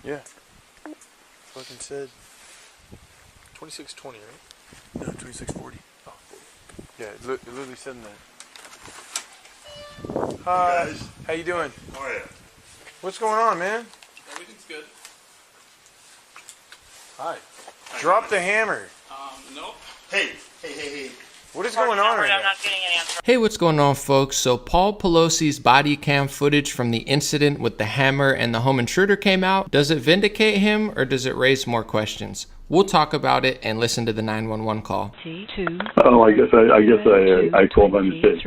Yeah. Fucking said 2620, right? No, 2640. Oh, 40. Yeah, it literally said that. Hi. Guys. How you doing? How are you? What's going on, man? Everything's good. Hi. Drop the hammer. Nope. Hey. What is going on right now? Hey, what's going on, folks? So Paul Pelosi's body cam footage from the incident with the hammer and the home intruder came out. Does it vindicate him or does it raise more questions? We'll talk about it and listen to the 911 call. Oh, I guess I called by mistake.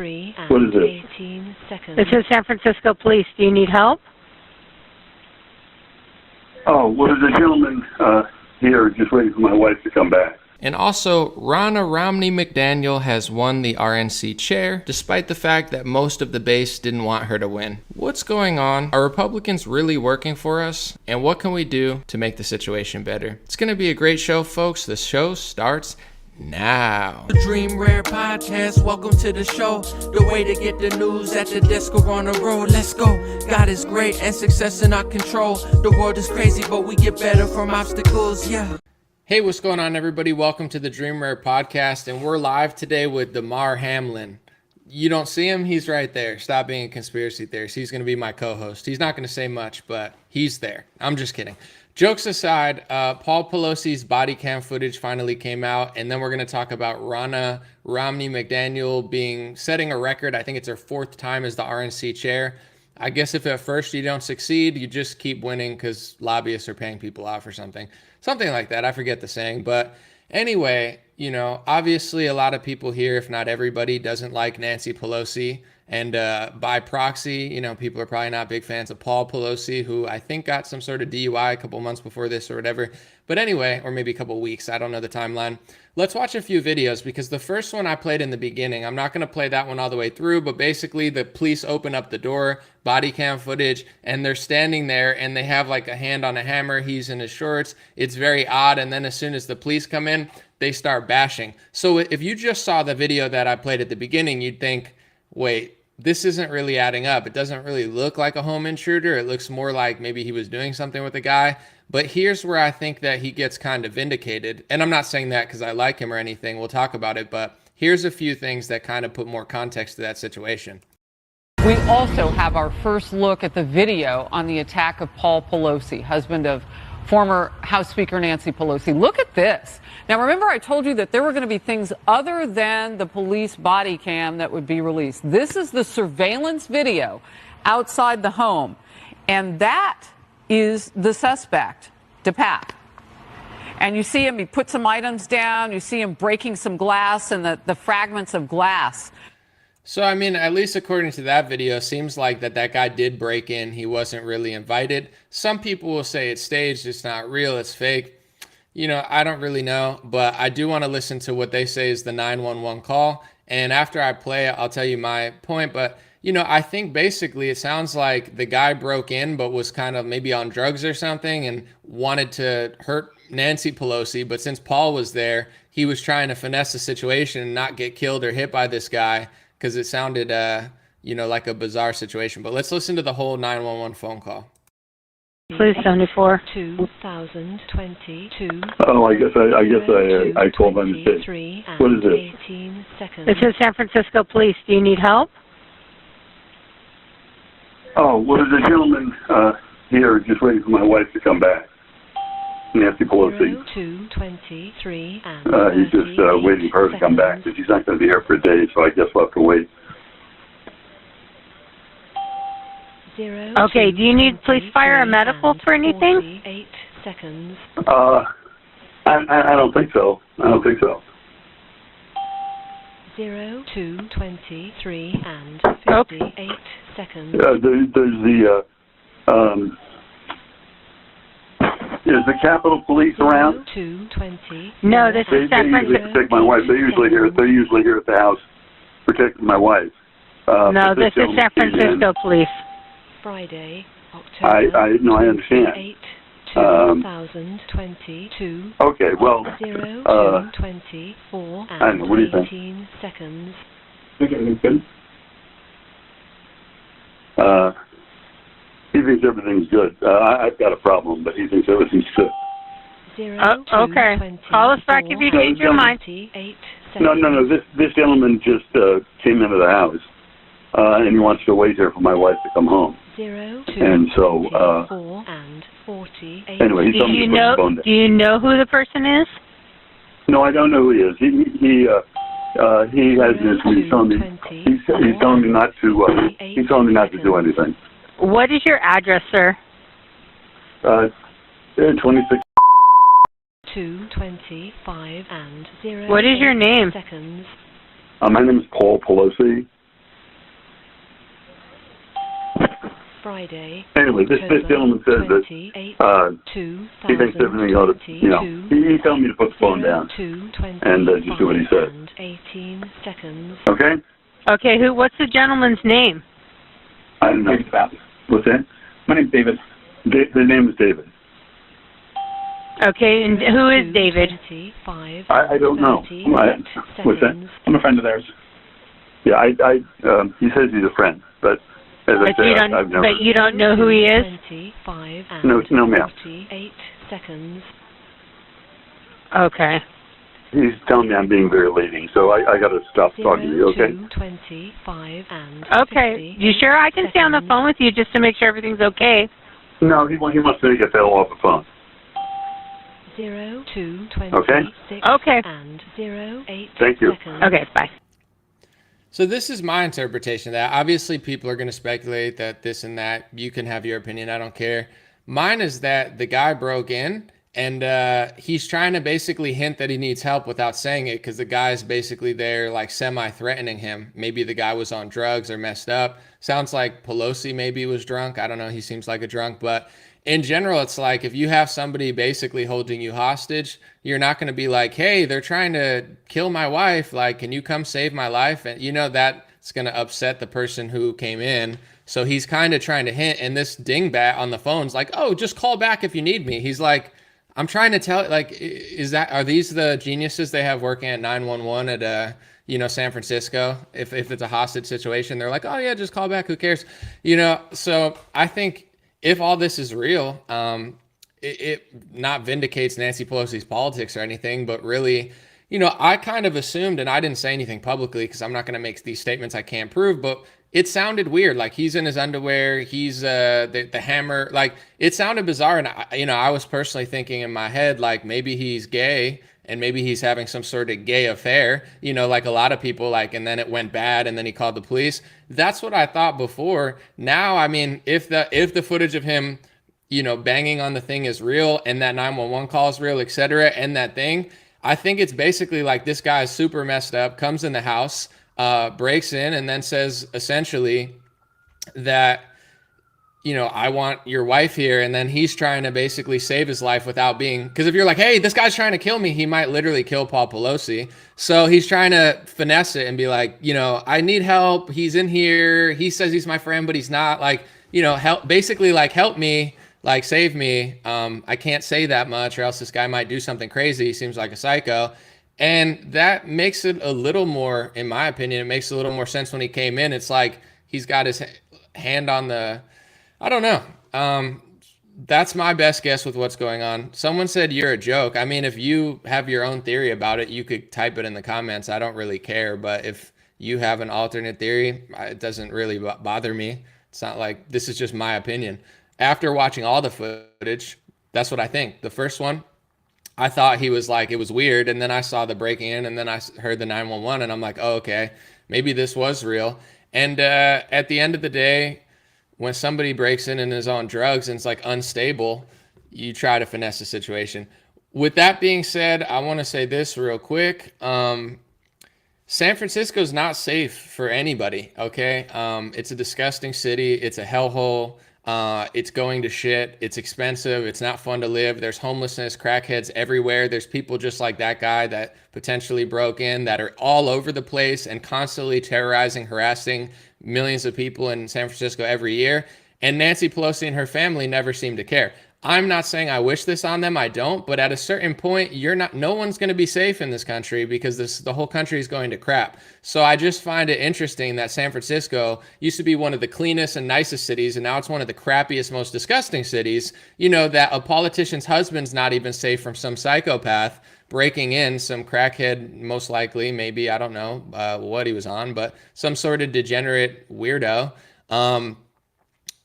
What is this? This is San Francisco Police. Do you need help? Oh, well, there's a gentleman here just waiting for my wife to come back. And also, Ronna McDaniel has won the RNC chair, despite the fact that most of the base didn't want her to win. What's going on? Are Republicans really working for us? And what can we do to make the situation better? It's going to be a great show, folks. The show starts now. The Dream Rare Podcast, welcome to the show. The way to get the news at the desk or on the road. Let's go. God is great and success in our control. The world is crazy, but we get better from obstacles, yeah. Hey, what's going on, everybody? Welcome to the Dream Rare Podcast, and we're live today with Damar Hamlin. You don't see him? He's right there. Stop being a conspiracy theorist. He's going to be my co-host. He's not going to say much, but he's there. I'm just kidding. Jokes aside, Paul Pelosi's body cam footage finally came out, and then we're going to talk about Ronna McDaniel setting a record. I think it's her 4th time as the RNC chair. I guess if at first you don't succeed, you just keep winning because lobbyists are paying people off or something. Something like that. I forget the saying. But anyway, obviously a lot of people here, if not everybody, doesn't like Nancy Pelosi. And by proxy, people are probably not big fans of Paul Pelosi, who I think got some sort of DUI a couple months before this or whatever. But anyway, or maybe a couple weeks. I don't know the timeline. Let's watch a few videos because the first one I played in the beginning, I'm not going to play that one all the way through, but basically the police open up the door, body cam footage, and they're standing there and they have like a hand on a hammer. He's in his shorts. It's very odd. And then as soon as the police come in, they start bashing. So if you just saw the video that I played at the beginning, you'd think, wait, this isn't really adding up. It doesn't really look like a home intruder. It looks more like maybe he was doing something with the guy. But here's where I think that he gets kind of vindicated. And I'm not saying that because I like him or anything. We'll talk about it. But here's a few things that kind of put more context to that situation. We also have our first look at the video on the attack of Paul Pelosi, husband of former House Speaker Nancy Pelosi. Look at this. Now, remember I told you that there were going to be things other than the police body cam that would be released. This is the surveillance video outside the home. And that is the suspect, DePape. And you see him, he put some items down. You see him breaking some glass and the fragments of glass. So, I mean, at least according to that video, seems like that guy did break in. He wasn't really invited. Some people will say it's staged, it's not real, it's fake. I don't really know, but I do want to listen to what they say is the 911 call. And after I play it, I'll tell you my point. But, I think basically it sounds like the guy broke in, but was kind of maybe on drugs or something and wanted to hurt Nancy Pelosi. But since Paul was there, he was trying to finesse the situation and not get killed or hit by this guy. Because it sounded, like a bizarre situation. But let's listen to the whole 911 phone call. Police 74. 2022. Oh, I guess I called by mistake. What is this? This is San Francisco Police. Do you need help? Oh, well, there's a gentleman here just waiting for my wife to come back. Nancy Pelosi. 223 and he's just waiting for her to come back because she's not going to be here for a day, so I guess we'll have to wait. Okay, do you need police, fire, or medical for anything? 8 seconds. I don't think so. 223 and 58 seconds. Is the Capitol Police around? 220. No, this is San Francisco. They usually protect my wife. They're usually here at the house protecting my wife. No, this is San Francisco Police. Friday, October. I understand. 2022. Okay, well. 0224 and what do you think? 18 seconds. He thinks everything's good. I've got a problem, but he thinks everything's good. Okay. Call us back if you change your mind. No. This gentleman just came into the house, and he wants to wait here for my wife to come home. And so, anyway, he told me to put the phone down. Do you know who the person is? No, I don't know who he is. He has this. He's telling me not to. He's telling me not to do anything. What is your address, sir? 26. 2:25 and 0. What is your name? Seconds. My name is Paul Pelosi. Friday. Anyway, this gentleman says that he thinks everything ought to, he's telling me to put the phone down and just do what he says. 18 seconds. Okay? Okay, what's the gentleman's name? I don't know. What's that? My name's David. The name is David. Okay, and who is David? I don't know. What's that? I'm a friend of theirs. Yeah, he says he's a friend, but as I said, I've never. But you don't know who he is? No, ma'am. 48 seconds. Okay. He's telling me I'm being very leading, so I got to stop talking to you, okay? 25 and okay. You sure I can stay on the phone with you just to make sure everything's okay? No, he wants me to get that off the phone. 0, 2, 20, okay? 6 okay. And 0, 8 Thank you. seconds. Okay, bye. So this is my interpretation of that. Obviously, people are going to speculate that this and that. You can have your opinion. I don't care. Mine is that the guy broke in and he's trying to basically hint that he needs help without saying it because the guy's basically there like semi-threatening him. Maybe the guy was on drugs or messed up. Sounds like Pelosi maybe was drunk. I don't know. He seems like a drunk, but in general, it's like if you have somebody basically holding you hostage, you're not going to be like, hey, they're trying to kill my wife. Like, can you come save my life? And that's going to upset the person who came in. So he's kind of trying to hint. And this dingbat on the phone's like, oh, just call back if you need me. He's like, I'm trying to tell, like, are these the geniuses they have working at 911 at, San Francisco? If it's a hostage situation, they're like, oh yeah, just call back. Who cares? So I think, if all this is real, it not vindicates Nancy Pelosi's politics or anything, but really, I kind of assumed, and I didn't say anything publicly because I'm not going to make these statements I can't prove, but it sounded weird. Like he's in his underwear, he's the hammer. Like it sounded bizarre, and I was personally thinking in my head like maybe he's gay and maybe he's having some sort of gay affair, like a lot of people like, and then it went bad and then he called the police. That's what I thought before. Now, I mean, if the footage of him, banging on the thing is real and that 911 call is real, etc., and that thing, I think it's basically like this guy is super messed up, comes in the house, breaks in and then says essentially that, I want your wife here. And then he's trying to basically save his life without because if you're like, hey, this guy's trying to kill me, he might literally kill Paul Pelosi. So he's trying to finesse it and be like, I need help. He's in here. He says he's my friend, but he's not. Like, help, basically like, help me, like, save me. I can't say that much or else this guy might do something crazy. He seems like a psycho. And that makes it a little more, in my opinion, it makes a little more sense when he came in. It's like he's got his hand on I don't know. That's my best guess with what's going on. Someone said you're a joke. I mean, if you have your own theory about it, you could type it in the comments. I don't really care. But if you have an alternate theory, it doesn't really bother me. It's not like this is just my opinion. After watching all the footage, that's what I think. The first one, I thought he was like, it was weird. And then I saw the breaking in and then I heard the 911 and I'm like, oh, okay, maybe this was real. And at the end of the day, when somebody breaks in and is on drugs and it's like unstable, you try to finesse the situation. With that being said, I want to say this real quick. San Francisco is not safe for anybody, okay? It's a disgusting city. It's a hellhole. It's going to shit. It's expensive. It's not fun to live. There's homelessness, crackheads everywhere. There's people just like that guy that potentially broke in that are all over the place and constantly terrorizing, harassing millions of people in San Francisco every year. And Nancy Pelosi and her family never seem to care. I'm not saying I wish this on them. I don't. But at a certain point, no one's going to be safe in this country because the whole country is going to crap. So I just find it interesting that San Francisco used to be one of the cleanest and nicest cities, and now it's one of the crappiest, most disgusting cities. That a politician's husband's not even safe from some psychopath breaking in, some crackhead, most likely, maybe, I don't know what he was on, but some sort of degenerate weirdo.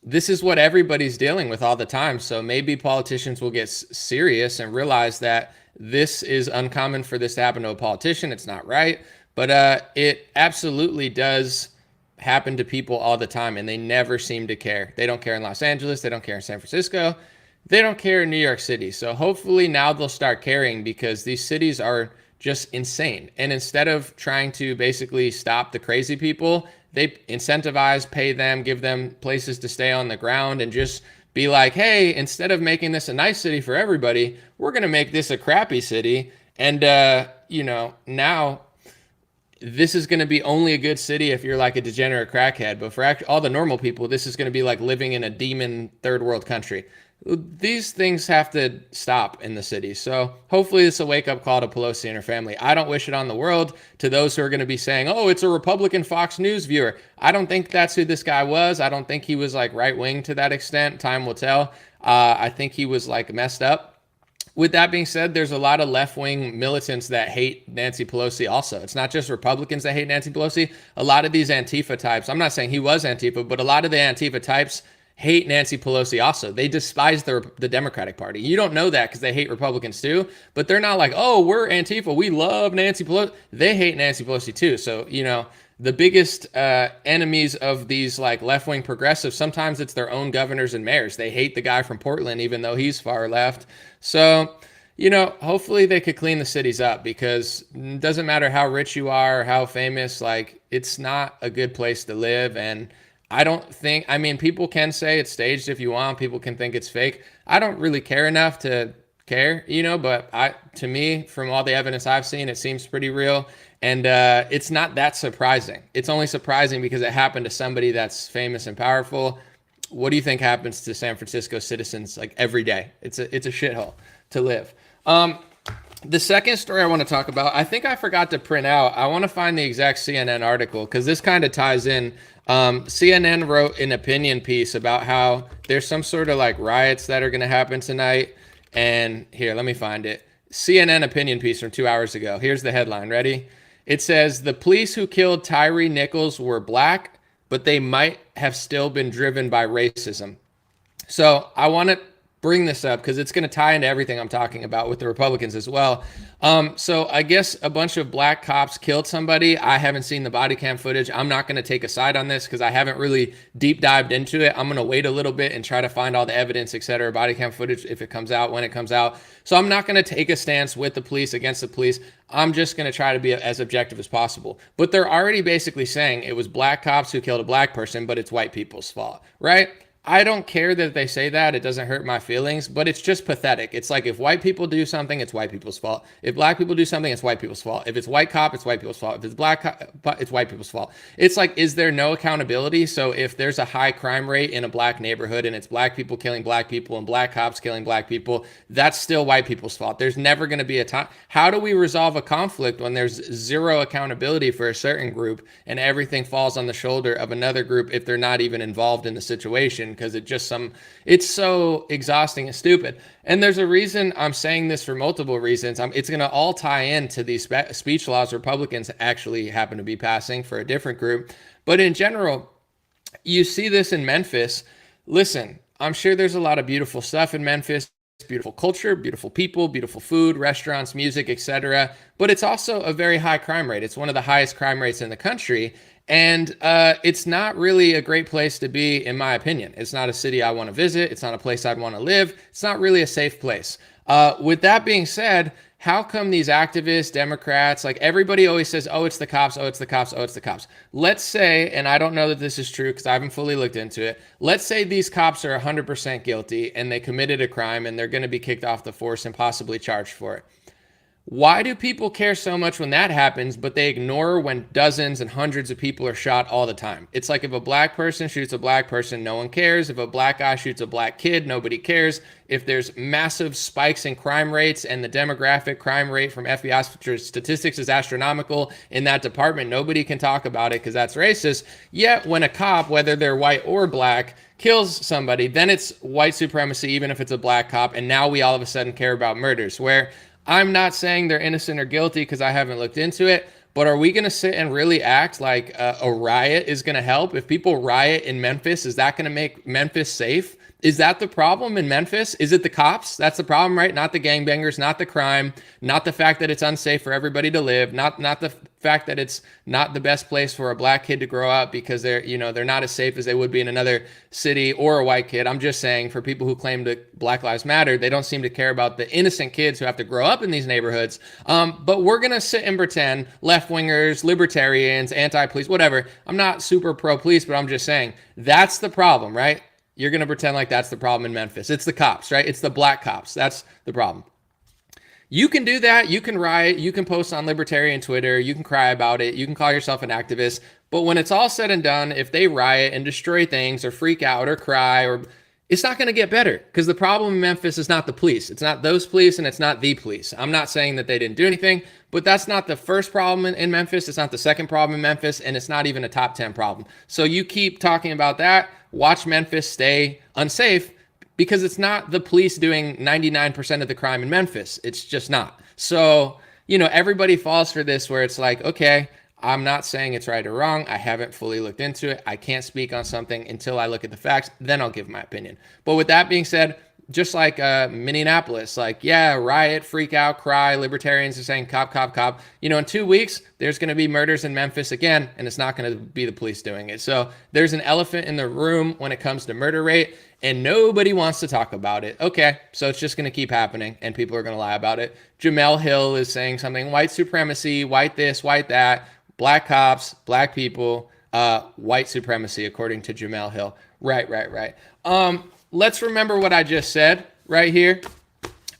This is what everybody's dealing with all the time. So maybe politicians will get serious and realize that this is uncommon for this to happen to a politician. It's not right. But it absolutely does happen to people all the time, and they never seem to care. They don't care in Los Angeles. They don't care in San Francisco. They don't care in New York City. So hopefully now they'll start caring, because these cities are just insane. And instead of trying to basically stop the crazy people, they incentivize, pay them, give them places to stay on the ground, and just be like, hey, instead of making this a nice city for everybody, we're going to make this a crappy city. And, now this is going to be only a good city if you're like a degenerate crackhead. But for all the normal people, this is going to be like living in a demon third world country. These things have to stop in the city. So hopefully this will wake up call to Pelosi and her family. I don't wish it on the world. To those who are going to be saying, oh, it's a Republican Fox News viewer, I don't think that's who this guy was. I don't think he was like right wing to that extent. Time will tell. I think he was like messed up. With that being said, there's a lot of left-wing militants that hate Nancy Pelosi also. It's not just Republicans that hate Nancy Pelosi. A lot of these Antifa types, I'm not saying he was Antifa, but a lot of the Antifa types hate Nancy Pelosi also. They despise the Democratic Party. You don't know that because they hate Republicans too, but they're not like, oh, we're Antifa, we love Nancy Pelosi. They hate Nancy Pelosi too. So, the biggest enemies of these like left-wing progressives, sometimes it's their own governors and mayors. They hate the guy from Portland, even though he's far left. So, hopefully they could clean the cities up, because it doesn't matter how rich you are or how famous, like it's not a good place to live. And people can say it's staged if you want. People can think it's fake. I don't really care enough to care, but to me, from all the evidence I've seen, it seems pretty real. And it's not that surprising. It's only surprising because it happened to somebody that's famous and powerful. What do you think happens to San Francisco citizens like every day? It's a shithole to live. The second story I want to talk about, I think I forgot to print out. I want to find the exact CNN article because this kind of ties in. CNN wrote an opinion piece about how there's some sort of like riots that are going to happen tonight. And here, let me find it. CNN opinion piece from 2 hours ago. Here's the headline. Ready? It says, the police who killed Tyree Nichols were black, but they might have still been driven by racism. So I want to bring this up because it's going to tie into everything I'm talking about with the Republicans as well. So I guess a bunch of black cops killed somebody. I haven't seen the body cam footage. I'm not going to take a side on this because I haven't really deep dived into it. I'm going to wait a little bit and try to find all the evidence, etc. Body cam footage if it comes out, when it comes out. So I'm not going to take a stance with the police, against the police. I'm just going to try to be as objective as possible. But they're already basically saying it was black cops who killed a black person, but it's white people's fault, right? I don't care that they say that. It doesn't hurt my feelings, but it's just pathetic. It's like if white people do something, it's white people's fault. If black people do something, it's white people's fault. If it's white cop, it's white people's fault. If it's black cop, it's white people's fault. It's like, is there no accountability? So if there's a high crime rate in a black neighborhood and it's black people killing black people and black cops killing black people, that's still white people's fault. There's never going to be a time. How do we resolve a conflict when there's zero accountability for a certain group and everything falls on the shoulder of another group if they're not even involved in the situation? Because it's so exhausting and stupid. And there's a reason I'm saying this for multiple reasons. It's going to all tie into these speech laws Republicans actually happen to be passing for a different group. But in general, you see this in Memphis. Listen, I'm sure there's a lot of beautiful stuff in Memphis. Beautiful culture, beautiful people, beautiful food, restaurants, music, etc. But it's also a very high crime rate. It's one of the highest crime rates in the country. And it's not really a great place to be, in my opinion. It's not a city I want to visit. It's not a place I'd want to live. It's not really a safe place. With that being said, how come these activists, Democrats, like everybody always says, oh, it's the cops, oh, it's the cops, oh, it's the cops. Let's say, and I don't know that this is true because I haven't fully looked into it. Let's say these cops are 100% guilty and they committed a crime and they're going to be kicked off the force and possibly charged for it. Why do people care so much when that happens, but they ignore when dozens and hundreds of people are shot all the time? It's like if a black person shoots a black person, no one cares. If a black guy shoots a black kid, nobody cares. If there's massive spikes in crime rates and the demographic crime rate from FBI statistics is astronomical in that department, nobody can talk about it because that's racist. Yet when a cop, whether they're white or black, kills somebody, then it's white supremacy, even if it's a black cop. And now we all of a sudden care about murders, where I'm not saying they're innocent or guilty because I haven't looked into it, but are we going to sit and really act like a riot is going to help? If people riot in Memphis, is that going to make Memphis safe? Is that the problem in Memphis? Is it the cops? That's the problem, right? Not the gangbangers, not the crime, not the fact that it's unsafe for everybody to live, not the fact that it's not the best place for a black kid to grow up because they're not as safe as they would be in another city, or a white kid. I'm just saying, for people who claim that Black Lives Matter, they don't seem to care about the innocent kids who have to grow up in these neighborhoods. But we're going to sit and pretend left-wingers, libertarians, anti-police, whatever. I'm not super pro-police, but I'm just saying that's the problem, right? You're going to pretend like that's the problem in Memphis. It's the cops, right? It's the black cops. That's the problem. You can do that. You can riot. You can post on libertarian Twitter. You can cry about it. You can call yourself an activist. But when it's all said and done, if they riot and destroy things or freak out or cry, or it's not going to get better, because the problem in Memphis is not the police. It's not those police, and it's not the police. I'm not saying that they didn't do anything, but that's not the first problem in Memphis. It's not the second problem in Memphis, and it's not even a top 10 problem. So you keep talking about that. Watch Memphis stay unsafe, because it's not the police doing 99% of the crime in Memphis. It's just not. So, everybody falls for this where it's like, okay, I'm not saying it's right or wrong. I haven't fully looked into it. I can't speak on something until I look at the facts. Then I'll give my opinion. But with that being said, just like Minneapolis, riot, freak out, cry. Libertarians are saying cop, cop, cop. In 2 weeks, there's going to be murders in Memphis again, and it's not going to be the police doing it. So there's an elephant in the room when it comes to murder rate, and nobody wants to talk about it. Okay, so it's just going to keep happening, and people are going to lie about it. Jamel Hill is saying something, white supremacy, white this, white that, black cops, black people, white supremacy, according to Jamel Hill. Right. Let's remember what I just said right here,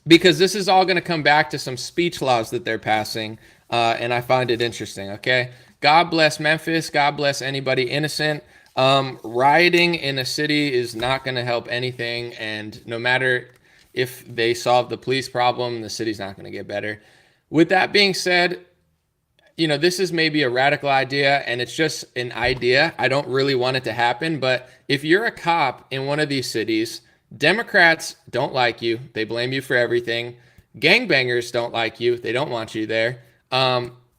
because this is all going to come back to some speech laws that they're passing, and I find it interesting, okay? God bless Memphis. God bless anybody innocent. Rioting in a city is not going to help anything, and no matter if they solve the police problem, the city's not going to get better. With that being said, this is maybe a radical idea, and it's just an idea. I don't really want it to happen, but if you're a cop in one of these cities, Democrats don't like you. They blame you for everything. Gangbangers don't like you. They don't want you there.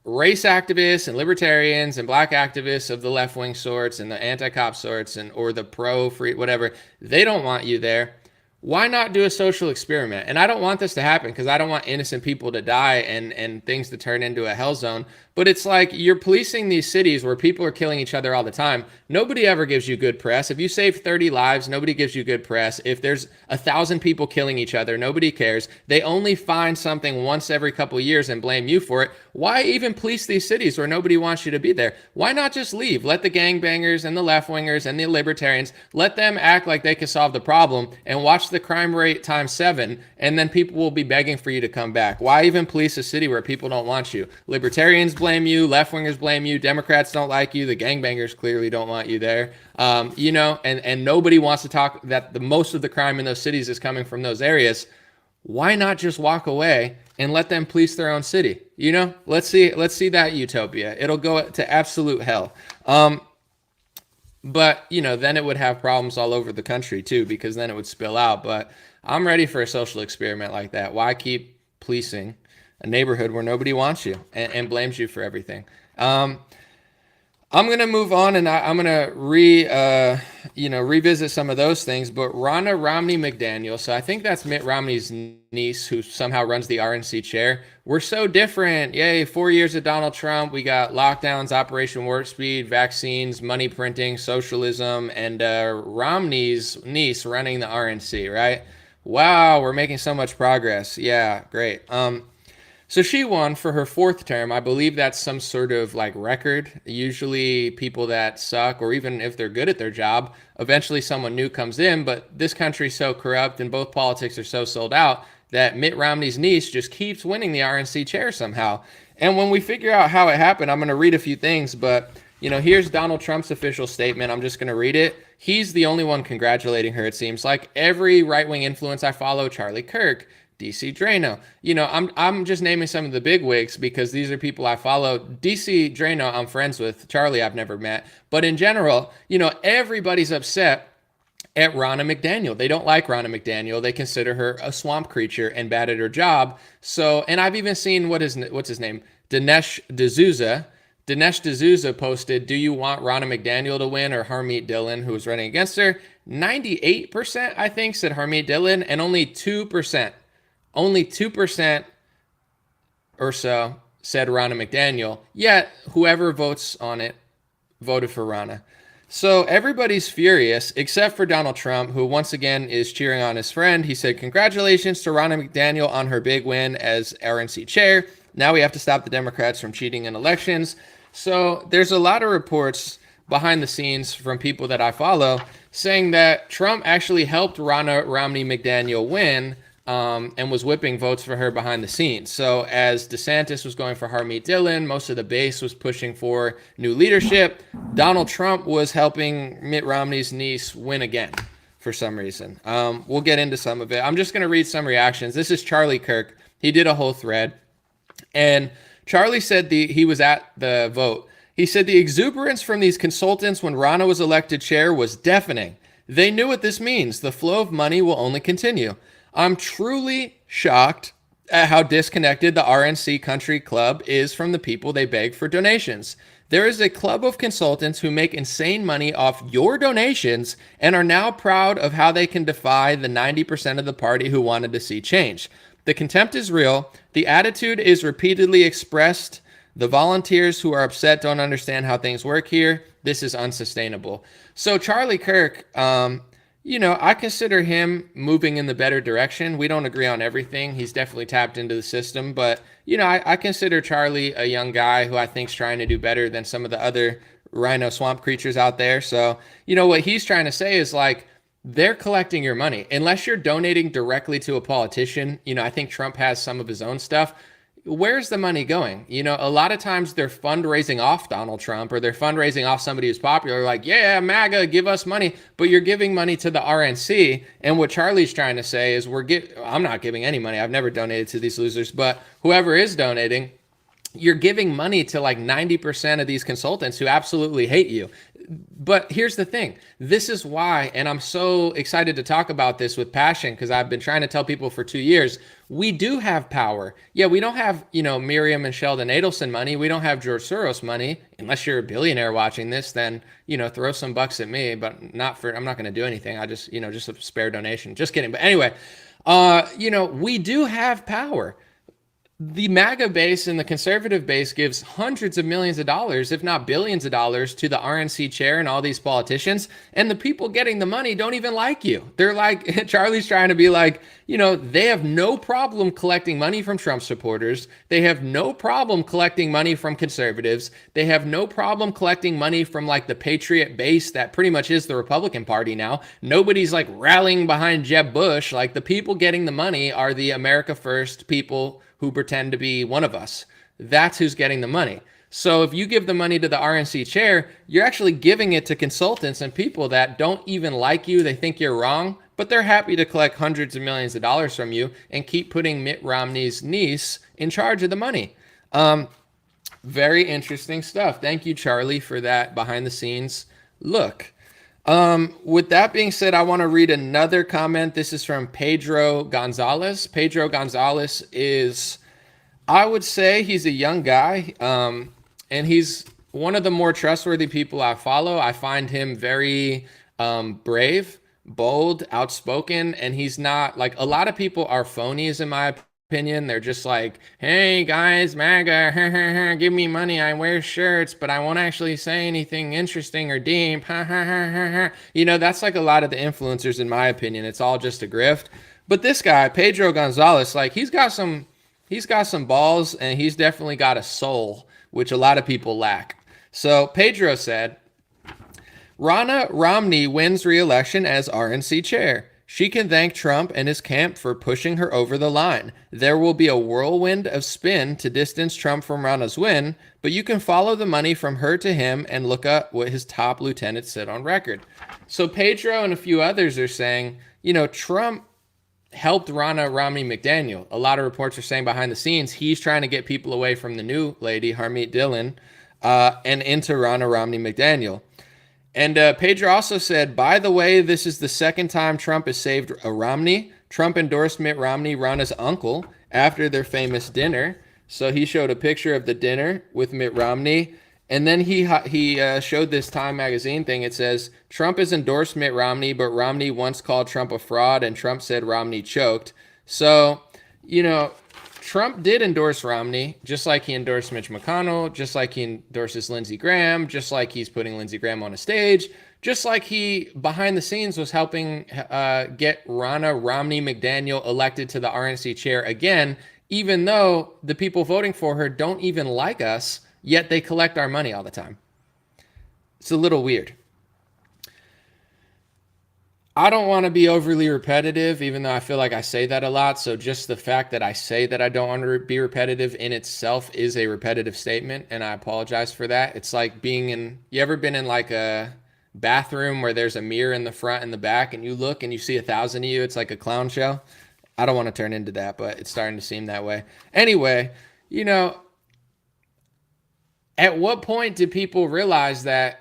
Race activists and libertarians and black activists of the left-wing sorts and the anti-cop sorts or the pro-free, whatever, they don't want you there. Why not do a social experiment? And I don't want this to happen because I don't want innocent people to die and things to turn into a hell zone. But it's like you're policing these cities where people are killing each other all the time. Nobody ever gives you good press. If you save 30 lives, nobody gives you good press. If there's 1,000 people killing each other, nobody cares. They only find something once every couple of years and blame you for it. Why even police these cities where nobody wants you to be there? Why not just leave? Let the gangbangers and the left-wingers and the libertarians, let them act like they can solve the problem and watch the crime rate times 7, and then people will be begging for you to come back. Why even police a city where people don't want you? Libertarians blame you, left-wingers blame you, Democrats don't like you, the gangbangers clearly don't want you there. And nobody wants to talk that the most of the crime in those cities is coming from those areas. Why not just walk away and let them police their own city? Let's see that utopia. It'll go to absolute hell. But, then it would have problems all over the country too, because then it would spill out. But I'm ready for a social experiment like that. Why keep policing a neighborhood where nobody wants you and blames you for everything? I'm going to move on, and I'm going to revisit some of those things. But Ronna McDaniel, so I think that's Mitt Romney's niece, who somehow runs the RNC chair. We're so different. Yay, 4 years of Donald Trump. We got lockdowns, Operation Warp Speed, vaccines, money printing, socialism, and Romney's niece running the RNC, right? Wow, we're making so much progress. Yeah, great. So she won for her 4th term. I believe that's some sort of record. Usually people that suck, or even if they're good at their job, eventually someone new comes in. But this country's so corrupt and both politics are so sold out that Mitt Romney's niece just keeps winning the RNC chair somehow. And when we figure out how it happened, I'm going to read a few things, but here's Donald Trump's official statement. I'm just going to read it. He's the only one congratulating her, it seems like. Every right-wing influence I follow, Charlie Kirk, DC Drano. I'm just naming some of the big wigs because these are people I follow. DC Drano, I'm friends with. Charlie, I've never met. But in general, everybody's upset at Ronna McDaniel. They don't like Ronna McDaniel. They consider her a swamp creature and bad at her job. So, and I've even seen what's his name? Dinesh D'Souza. Dinesh D'Souza posted, do you want Ronna McDaniel to win or Harmeet Dillon, who was running against her? 98%, I think, said Harmeet Dillon, and only 2% or so said Ronna McDaniel. Yet, whoever votes on it voted for Ronna. So everybody's furious, except for Donald Trump, who once again is cheering on his friend. He said, congratulations to Ronna McDaniel on her big win as RNC chair. Now we have to stop the Democrats from cheating in elections. So there's a lot of reports behind the scenes from people that I follow saying that Trump actually helped Ronna Romney McDaniel win and was whipping votes for her behind the scenes. So as DeSantis was going for Harmeet Dillon, most of the base was pushing for new leadership. Donald Trump was helping Mitt Romney's niece win again for some reason. We'll get into some of it. I'm just going to read some reactions. This is Charlie Kirk. He did a whole thread. And Charlie said he was at the vote. He said the exuberance from these consultants when Ronna was elected chair was deafening. They knew what this means. The flow of money will only continue. I'm truly shocked at how disconnected the RNC Country Club is from the people they beg for donations. There is a club of consultants who make insane money off your donations and are now proud of how they can defy the 90% of the party who wanted to see change. The contempt is real. The attitude is repeatedly expressed. The volunteers who are upset don't understand how things work here. This is unsustainable. So Charlie Kirk, I consider him moving in the better direction. We don't agree on everything. He's definitely tapped into the system. But, I consider Charlie a young guy who I think is trying to do better than some of the other rhino swamp creatures out there. So, what he's trying to say is like, they're collecting your money. Unless you're donating directly to a politician, I think Trump has some of his own stuff. Where's the money going? A lot of times they're fundraising off Donald Trump or they're fundraising off somebody who's popular, like, yeah, MAGA, give us money. But you're giving money to the RNC. And what Charlie's trying to say is I'm not giving any money. I've never donated to these losers, but whoever is donating, you're giving money to like 90% of these consultants who absolutely hate you. But here's the thing. This is why, and I'm so excited to talk about this with passion because I've been trying to tell people for 2 years, we do have power. Yeah, we don't have, Miriam and Sheldon Adelson money. We don't have George Soros money. Unless you're a billionaire watching this, then, throw some bucks at me, but I'm not going to do anything. I just, just a spare donation. Just kidding. But anyway, we do have power. The MAGA base and the conservative base gives hundreds of millions of dollars, if not billions of dollars, to the RNC chair and all these politicians. And the people getting the money don't even like you. They're like, Charlie's trying to be like, they have no problem collecting money from Trump supporters. They have no problem collecting money from conservatives. They have no problem collecting money from like the patriot base that pretty much is the Republican Party now. Nobody's like rallying behind Jeb Bush. Like the people getting the money are the America First people who pretend to be one of us. That's who's getting the money. So if you give the money to the RNC chair, you're actually giving it to consultants and people that don't even like you. They think you're wrong, but they're happy to collect hundreds of millions of dollars from you and keep putting Mitt Romney's niece in charge of the money. Very interesting stuff. Thank you, Charlie, for that behind the scenes look. With that being said, I want to read another comment. This is from Pedro Gonzalez. Pedro Gonzalez is, I would say he's a young guy, and he's one of the more trustworthy people I follow. I find him very brave, bold, outspoken, and he's not like a lot of people are phonies in my opinion. They're just like, hey guys, MAGA, give me money. I wear shirts, but I won't actually say anything interesting or deep. That's like a lot of the influencers in my opinion. It's all just a grift. But this guy, Pedro Gonzalez, like he's got some balls and he's definitely got a soul, which a lot of people lack. So Pedro said, Ronna Romney wins re-election as RNC chair. She can thank Trump and his camp for pushing her over the line. There will be a whirlwind of spin to distance Trump from Ronna's win, but you can follow the money from her to him and look up what his top lieutenants said on record. So Pedro and a few others are saying, Trump helped Ronna Romney McDaniel. A lot of reports are saying behind the scenes, he's trying to get people away from the new lady, Harmeet Dillon, and into Ronna Romney McDaniel. And Pedro also said, by the way, this is the second time Trump has saved a Romney. Trump endorsed Mitt Romney, Ronna's uncle, after their famous dinner. So he showed a picture of the dinner with Mitt Romney. And then he showed this Time magazine thing. It says, Trump has endorsed Mitt Romney, but Romney once called Trump a fraud, and Trump said Romney choked. So, Trump did endorse Romney, just like he endorsed Mitch McConnell, just like he endorses Lindsey Graham, just like he's putting Lindsey Graham on a stage, just like he, behind the scenes, was helping get Ronna Romney McDaniel elected to the RNC chair again, even though the people voting for her don't even like us, yet they collect our money all the time. It's a little weird. I don't want to be overly repetitive, even though I feel like I say that a lot. So just the fact that I say that I don't want to be repetitive in itself is a repetitive statement, and I apologize for that. It's like you ever been in like a bathroom where there's a mirror in the front and the back, and you look and you see 1,000 of you? It's like a clown show. I don't want to turn into that, but it's starting to seem that way. Anyway, at what point do people realize that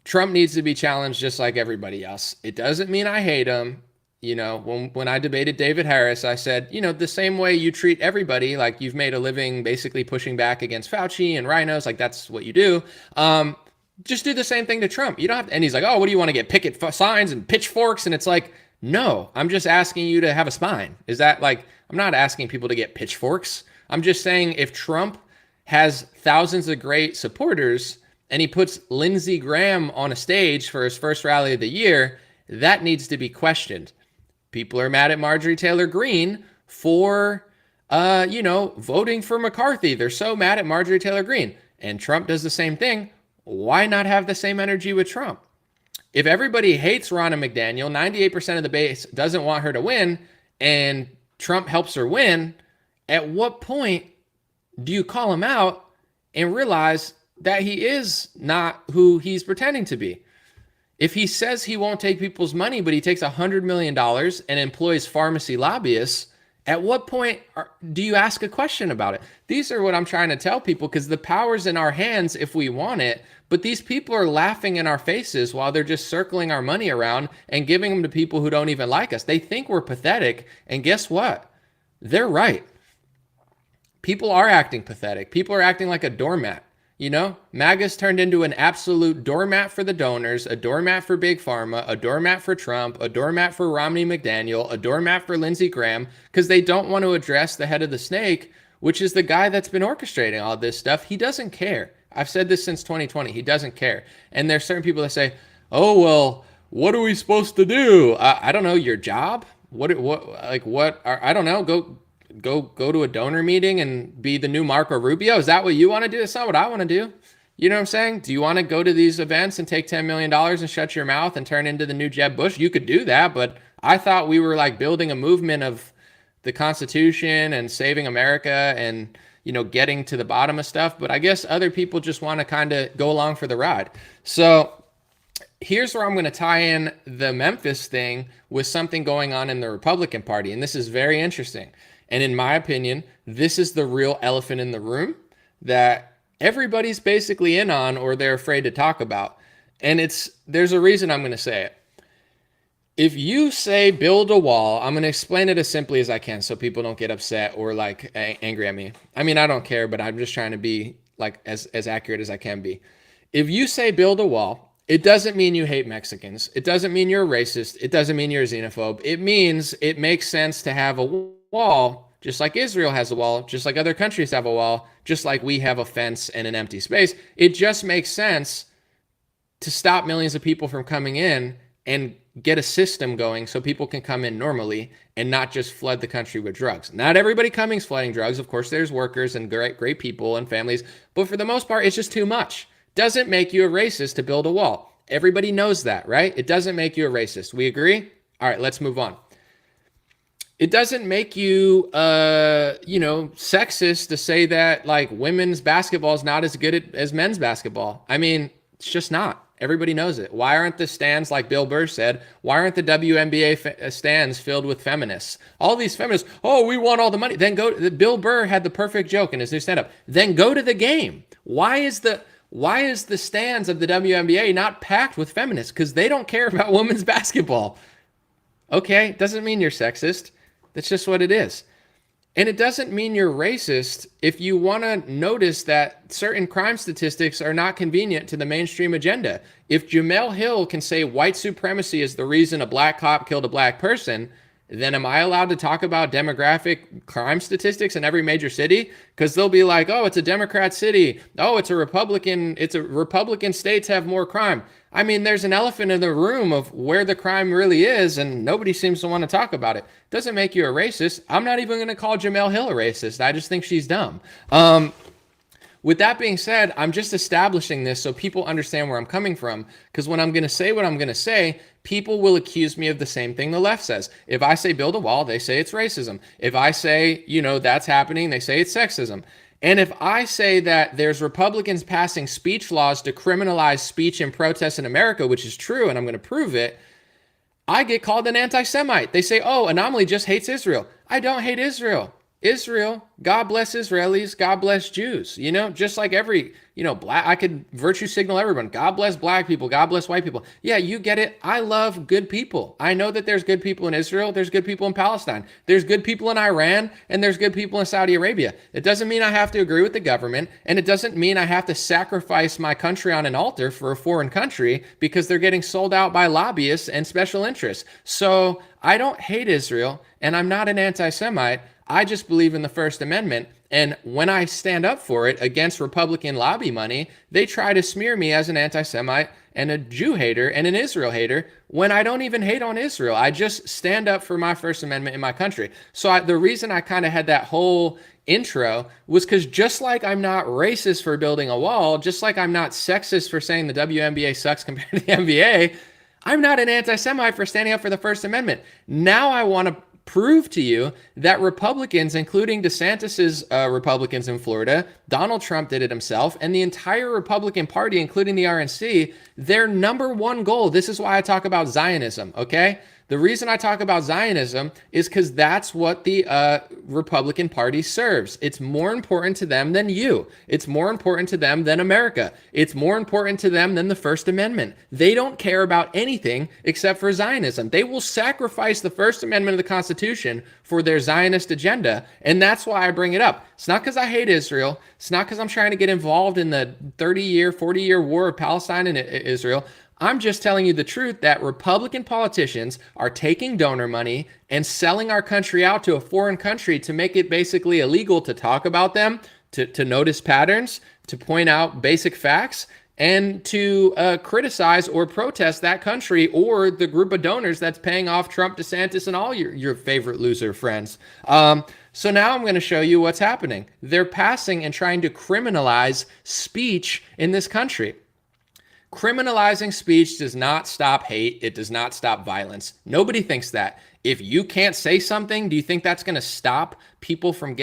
Trump needs to be challenged just like everybody else? It doesn't mean I hate him. When I debated David Harris, I said, the same way you treat everybody, like you've made a living basically pushing back against Fauci and rhinos, like that's what you do. Just do the same thing to Trump. You don't have to, and he's like, oh, what do you want to get? Picket signs and pitchforks? And it's like, no, I'm just asking you to have a spine. Is that like, I'm not asking people to get pitchforks. I'm just saying if Trump has thousands of great supporters and he puts Lindsey Graham on a stage for his first rally of the year, that needs to be questioned. People are mad at Marjorie Taylor Greene for, voting for McCarthy. They're so mad at Marjorie Taylor Greene. And Trump does the same thing. Why not have the same energy with Trump? If everybody hates Ronna McDaniel, 98% of the base doesn't want her to win, and Trump helps her win, at what point do you call him out and realize that he is not who he's pretending to be? If he says he won't take people's money, but he takes $100 million and employs pharmacy lobbyists, at what point do you ask a question about it? These are what I'm trying to tell people, because the power's in our hands if we want it, but these people are laughing in our faces while they're just circling our money around and giving them to people who don't even like us. They think we're pathetic, and guess what? They're right. People are acting pathetic. People are acting like a doormat. MAGA's turned into an absolute doormat for the donors, a doormat for Big Pharma, a doormat for Trump, a doormat for Romney McDaniel, a doormat for Lindsey Graham, because they don't want to address the head of the snake, which is the guy that's been orchestrating all this stuff. He doesn't care. I've said this since 2020. He doesn't care. And there's certain people that say, oh, well, what are we supposed to do? I don't know, your job? I don't know, go to a donor meeting and be the new Marco Rubio? Is that what you want to do? That's not what I want to do. You know what I'm saying? Do you want to go to these events and take $10 million and shut your mouth and turn into the new Jeb Bush? You could do that, but I thought we were like building a movement of the Constitution and saving America and, getting to the bottom of stuff. But I guess other people just want to kind of go along for the ride. So here's where I'm going to tie in the Memphis thing with something going on in the Republican Party. And this is very interesting. And in my opinion, this is the real elephant in the room that everybody's basically in on, or they're afraid to talk about. And there's a reason I'm going to say it. If you say build a wall, I'm going to explain it as simply as I can so people don't get upset or like angry at me. I mean, I don't care, but I'm just trying to be like as accurate as I can be. If you say build a wall, it doesn't mean you hate Mexicans. It doesn't mean you're a racist. It doesn't mean you're a xenophobe. It means it makes sense to have a wall, just like Israel has a wall, just like other countries have a wall, just like we have a fence and an empty space. It just makes sense to stop millions of people from coming in and get a system going so people can come in normally and not just flood the country with drugs. Not everybody coming is flooding drugs. Of course, there's workers and great people and families, but for the most part, it's just too much. Doesn't make you a racist to build a wall. Everybody knows that, right? It doesn't make you a racist. We agree? All right, let's move on. It doesn't make you, sexist to say that like women's basketball is not as good as men's basketball. I mean, it's just not. Everybody knows it. Why aren't the stands, like Bill Burr said, why aren't the WNBA stands filled with feminists? All these feminists, oh, we want all the money. Then Bill Burr had the perfect joke in his new stand-up. Then go to the game. Why is the stands of the WNBA not packed with feminists? Because they don't care about women's basketball. Okay, doesn't mean you're sexist. That's just what it is. And it doesn't mean you're racist if you want to notice that certain crime statistics are not convenient to the mainstream agenda. If Jamel Hill can say white supremacy is the reason a black cop killed a black person, then am I allowed to talk about demographic crime statistics in every major city? Because they'll be like, oh, it's a Democrat city. Oh, it's a Republican states have more crime. I mean, there's an elephant in the room of where the crime really is, and nobody seems to want to talk about it. Doesn't make you a racist. I'm not even going to call Jamel Hill a racist. I just think she's dumb. With that being said, I'm just establishing this so people understand where I'm coming from, because when I'm going to say what I'm going to say, people will accuse me of the same thing the left says. If I say build a wall, they say it's racism. If I say, that's happening, they say it's sexism. And if I say that there's Republicans passing speech laws to criminalize speech and protest in America, which is true, and I'm going to prove it, I get called an anti-Semite. They say, oh, Anomaly just hates Israel. I don't hate Israel. Israel, God bless Israelis, God bless Jews. Just like every, black, I could virtue signal everyone. God bless black people, God bless white people. Yeah, you get it. I love good people. I know that there's good people in Israel, there's good people in Palestine, there's good people in Iran, and there's good people in Saudi Arabia. It doesn't mean I have to agree with the government, and it doesn't mean I have to sacrifice my country on an altar for a foreign country because they're getting sold out by lobbyists and special interests. So I don't hate Israel, and I'm not an anti-Semite. I just believe in the First Amendment, and when I stand up for it against Republican lobby money, they try to smear me as an anti-Semite and a Jew hater and an Israel hater when I don't even hate on Israel. I just stand up for my First Amendment in my country. So the reason I kind of had that whole intro was because just like I'm not racist for building a wall, just like I'm not sexist for saying the WNBA sucks compared to the NBA, I'm not an anti-Semite for standing up for the First Amendment. Now I want to prove to you that Republicans, including DeSantis's Republicans in Florida, Donald Trump did it himself, and the entire Republican Party, including the RNC, their number one goal, this is why I talk about Zionism, okay? The reason I talk about Zionism is because that's what the Republican Party serves. It's more important to them than you. It's more important to them than America. It's more important to them than the First Amendment. They don't care about anything except for Zionism. They will sacrifice the First Amendment of the Constitution for their Zionist agenda, and that's why I bring it up. It's not because I hate Israel. It's not because I'm trying to get involved in the 30-year, 40-year war of Palestine and Israel. I'm just telling you the truth that Republican politicians are taking donor money and selling our country out to a foreign country to make it basically illegal to talk about them, to notice patterns, to point out basic facts, and to criticize or protest that country or the group of donors that's paying off Trump, DeSantis, and all your favorite loser friends. So now I'm going to show you what's happening. They're passing and trying to criminalize speech in this country. Criminalizing speech does not stop hate. It does not stop violence. Nobody thinks that. If you can't say something, do you think that's going to stop people from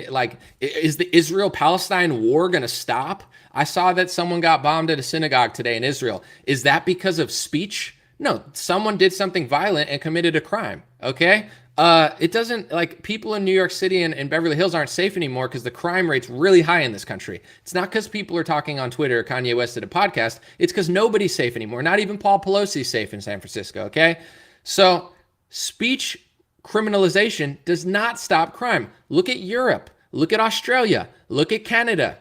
is the Israel-Palestine war going to stop? I saw that someone got bombed at a synagogue today in Israel. Is that because of speech? No, someone did something violent and committed a crime, okay? It doesn't, people in New York City and Beverly Hills aren't safe anymore because the crime rate's really high in this country. It's not because people are talking on Twitter or Kanye West at a podcast. It's because nobody's safe anymore. Not even Paul Pelosi's safe in San Francisco, okay? So speech criminalization does not stop crime. Look at Europe. Look at Australia. Look at Canada.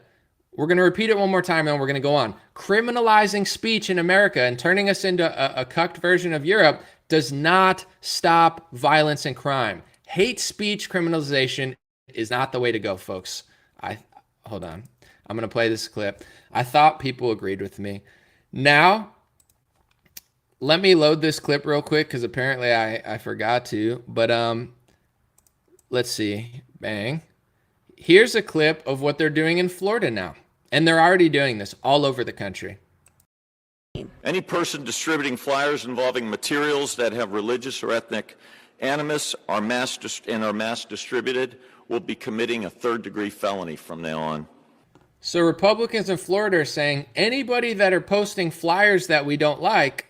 We're going to repeat it one more time and we're going to go on. Criminalizing speech in America and turning us into a cucked version of Europe does not stop violence and crime. Hate speech criminalization is not the way to go, folks. Hold on. I'm going to play this clip. I thought people agreed with me. Now, let me load this clip real quick because apparently I forgot to. But let's see. Bang. Here's a clip of what they're doing in Florida now. And they're already doing this all over the country. Any person distributing flyers involving materials that have religious or ethnic animus are mass distributed will be committing a third-degree felony from now on. So Republicans in Florida are saying anybody that are posting flyers that we don't like,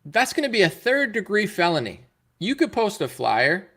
that's going to be a third-degree felony. You could post a flyer,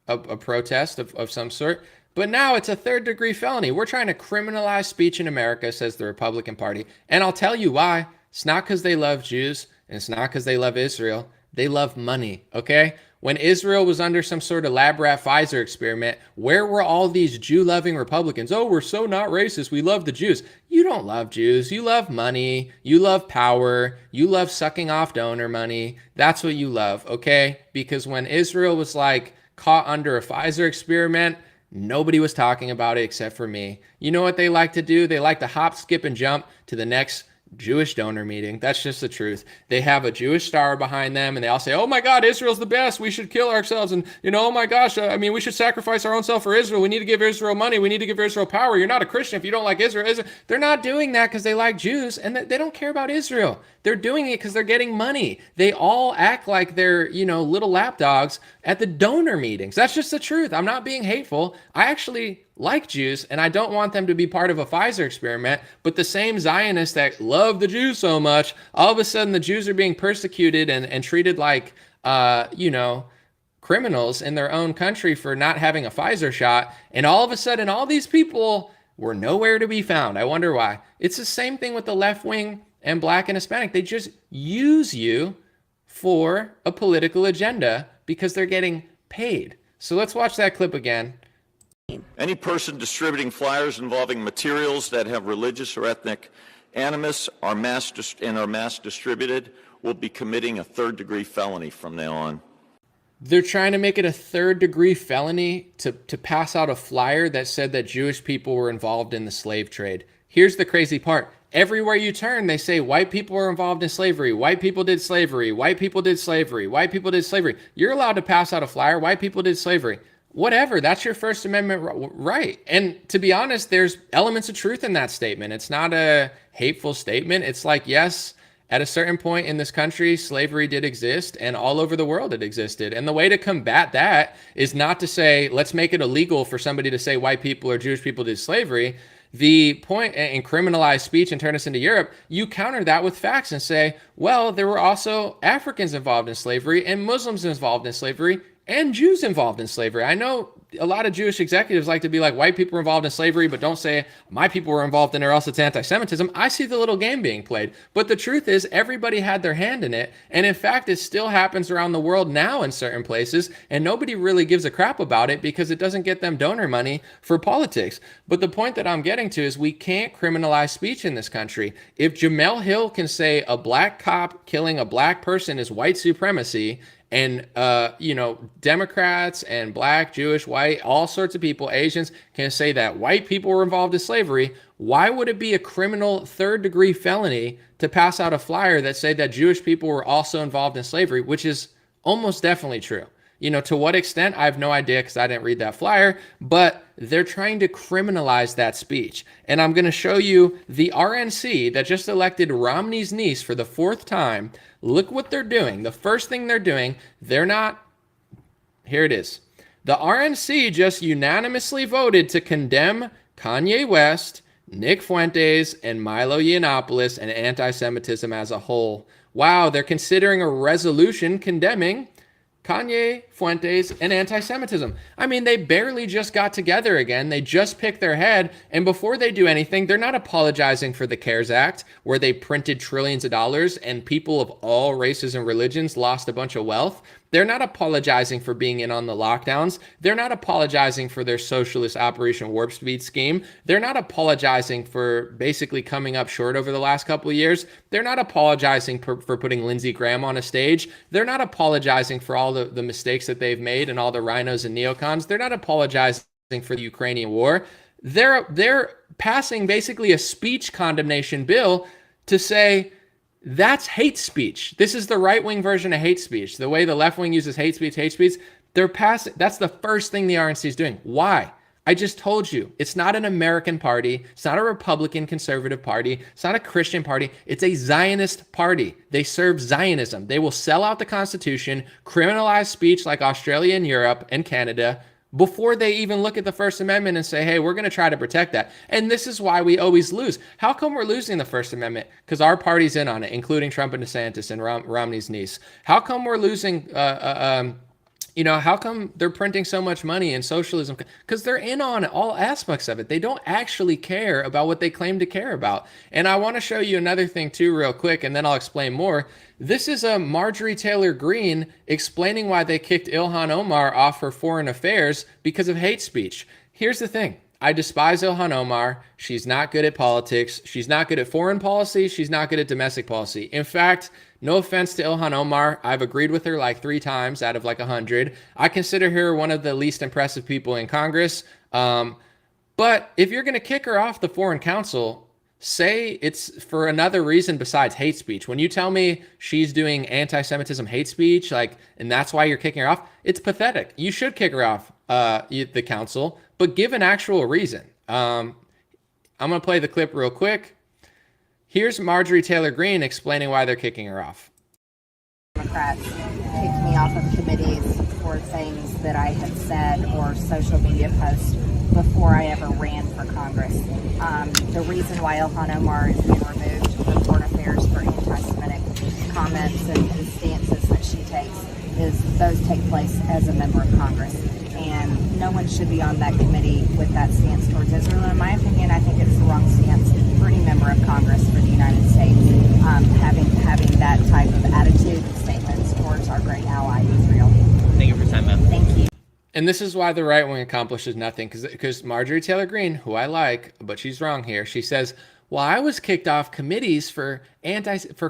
a protest of some sort, but now it's a third-degree felony. We're trying to criminalize speech in America, says the Republican Party. And I'll tell you why. It's not because they love Jews, and it's not because they love Israel. They love money, okay? When Israel was under some sort of lab rat Pfizer experiment, where were all these Jew-loving Republicans? Oh, we're so not racist. We love the Jews. You don't love Jews. You love money. You love power. You love sucking off donor money. That's what you love, okay? Because when Israel was like caught under a Pfizer experiment, nobody was talking about it except for me. You know what they like to do? They like to hop, skip, and jump to the next Jewish donor meeting. That's just the truth. They have a Jewish star behind them and they all say, oh my God, Israel's the best. We should kill ourselves. And, oh my gosh, we should sacrifice our own self for Israel. We need to give Israel money. We need to give Israel power. You're not a Christian if you don't like Israel. They're not doing that because they like Jews and they don't care about Israel. They're doing it because they're getting money. They all act like they're, little lapdogs at the donor meetings. That's just the truth. I'm not being hateful. I actually like Jews, and I don't want them to be part of a Pfizer experiment, but the same Zionists that love the Jews so much, all of a sudden the Jews are being persecuted and treated like, criminals in their own country for not having a Pfizer shot, and all of a sudden all these people were nowhere to be found. I wonder why. It's the same thing with the left wing and Black and Hispanic. They just use you for a political agenda because they're getting paid. So let's watch that clip again. Any person distributing flyers involving materials that have religious or ethnic animus are mass distributed will be committing a third-degree felony from now on. They're trying to make it a third-degree felony to pass out a flyer that said that Jewish people were involved in the slave trade. Here's the crazy part. Everywhere you turn, they say white people were involved in slavery. White people did slavery. White people did slavery. White people did slavery. You're allowed to pass out a flyer. White people did slavery. Whatever, that's your First Amendment right. And to be honest, there's elements of truth in that statement. It's not a hateful statement. It's like, yes, at a certain point in this country, slavery did exist, and all over the world it existed. And the way to combat that is not to say, let's make it illegal for somebody to say white people or Jewish people did slavery. The point in criminalize speech and turn us into Europe, you counter that with facts and say, well, there were also Africans involved in slavery and Muslims involved in slavery and Jews involved in slavery. I know a lot of Jewish executives like to be like, white people were involved in slavery, but don't say my people were involved in it or else it's anti-Semitism. I see the little game being played. But the truth is everybody had their hand in it. And in fact, it still happens around the world now in certain places. And nobody really gives a crap about it because it doesn't get them donor money for politics. But the point that I'm getting to is we can't criminalize speech in this country. If Jamel Hill can say a black cop killing a black person is white supremacy, and, Democrats and black, Jewish, white, all sorts of people, Asians, can say that white people were involved in slavery. Why would it be a criminal third-degree felony to pass out a flyer that said that Jewish people were also involved in slavery, which is almost definitely true? To what extent, I have no idea because I didn't read that flyer, but they're trying to criminalize that speech. And I'm going to show you the RNC that just elected Romney's niece for the fourth time. Look what they're doing. The first thing they're doing, here it is. The RNC just unanimously voted to condemn Kanye West, Nick Fuentes, and Milo Yiannopoulos and anti-Semitism as a whole. Wow, they're considering a resolution condemning Kanye, Fuentes, and anti-Semitism. I mean, they barely just got together again. They just picked their head. And before they do anything, they're not apologizing for the CARES Act, where they printed trillions of dollars and people of all races and religions lost a bunch of wealth. They're not apologizing for being in on the lockdowns. They're not apologizing for their socialist Operation Warp Speed scheme. They're not apologizing for basically coming up short over the last couple of years. They're not apologizing for putting Lindsey Graham on a stage. They're not apologizing for all the mistakes that they've made and all the rhinos and neocons. They're not apologizing for the Ukrainian war. They're passing basically a speech condemnation bill to say, that's hate speech. This is the right-wing version of hate speech. The way the left wing uses hate speech. They're passing. That's the first thing the RNC is doing. Why? I just told you, it's not an American party. It's not a Republican conservative party. It's not a Christian party. It's a Zionist party. They serve Zionism. They will sell out the Constitution, criminalize speech like Australia and Europe and Canada before they even look at the First Amendment and say, hey, we're going to try to protect that. And this is why we always lose. How come we're losing the First Amendment? Because our party's in on it, including Trump and DeSantis and Romney's niece. How come we're losing how come they're printing so much money in socialism? Because they're in on all aspects of it. They don't actually care about what they claim to care about. And I want to show you another thing too real quick, and then I'll explain more. This is a Marjorie Taylor Greene explaining why they kicked Ilhan Omar off for foreign affairs because of hate speech. Here's the thing. I despise Ilhan Omar. She's not good at politics. She's not good at foreign policy. She's not good at domestic policy. In fact, no offense to Ilhan Omar, I've agreed with her like 3 times out of like 100. I consider her one of the least impressive people in Congress. But if you're going to kick her off the Foreign Council, say it's for another reason besides hate speech. When you tell me she's doing anti-Semitism hate speech, and that's why you're kicking her off, it's pathetic. You should kick her off the council, but give an actual reason. I'm going to play the clip real quick. Here's Marjorie Taylor Greene explaining why they're kicking her off. Democrats kicked me off of committees for things that I had said or social media posts before I ever ran for Congress. The reason why Ilhan Omar is being removed from foreign affairs for anti-Semitic comments and stances that she takes is those take place as a member of Congress. And no one should be on that committee with that stance towards Israel. In my opinion, I think it's the wrong stance for any member of Congress for the United States, having that type of attitude and statements towards our great ally, Israel. Thank you for your time, ma'am. Thank you. And this is why the right wing accomplishes nothing, because Marjorie Taylor Greene, who I like, but she's wrong here. She says, well, I was kicked off committees for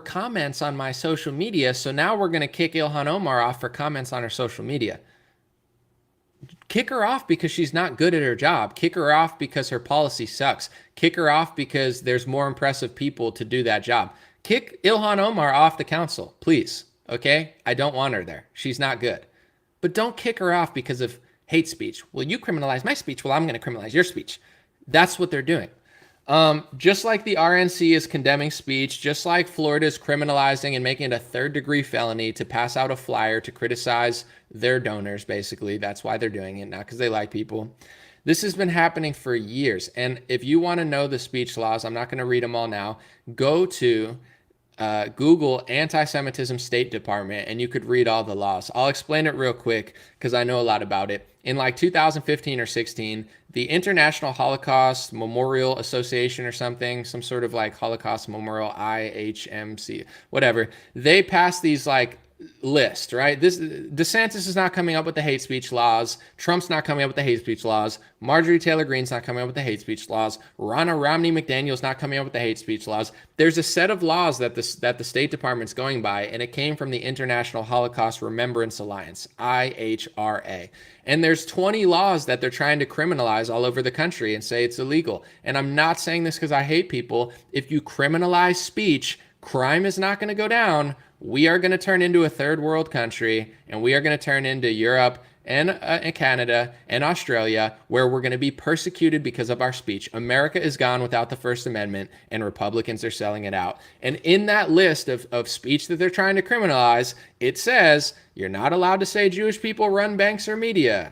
comments on my social media, so now we're going to kick Ilhan Omar off for comments on her social media. Kick her off because she's not good at her job. Kick her off because her policy sucks. Kick her off because there's more impressive people to do that job. Kick Ilhan Omar off the council, please. Okay? I don't want her there. She's not good. But don't kick her off because of hate speech. Well, you criminalize my speech. Well, I'm going to criminalize your speech. That's what they're doing. Just like the RNC is condemning speech, just like Florida is criminalizing and making it a third-degree felony to pass out a flyer to criticize their donors, basically. That's why they're doing it, not because they like people. This has been happening for years. And if you want to know the speech laws, I'm not going to read them all now. Go to Google anti-Semitism State Department, and you could read all the laws. I'll explain it real quick because I know a lot about it. In like 2015 or 16, the International Holocaust Memorial Association or something, some sort of like Holocaust Memorial, IHMC, whatever, they passed these like list, right? DeSantis is not coming up with the hate speech laws. Trump's not coming up with the hate speech laws. Marjorie Taylor Greene's not coming up with the hate speech laws. Ronna McDaniel's not coming up with the hate speech laws. There's a set of laws that the State Department's going by, and it came from the International Holocaust Remembrance Alliance, IHRA. And there's 20 laws that they're trying to criminalize all over the country and say it's illegal. And I'm not saying this because I hate people. If you criminalize speech, crime is not going to go down. We are going to turn into a third world country, and we are going to turn into Europe and Canada and Australia, where we're going to be persecuted because of our speech. America is gone without the First Amendment, and Republicans are selling it out. And in that list of speech that they're trying to criminalize, it says you're not allowed to say Jewish people run banks or media.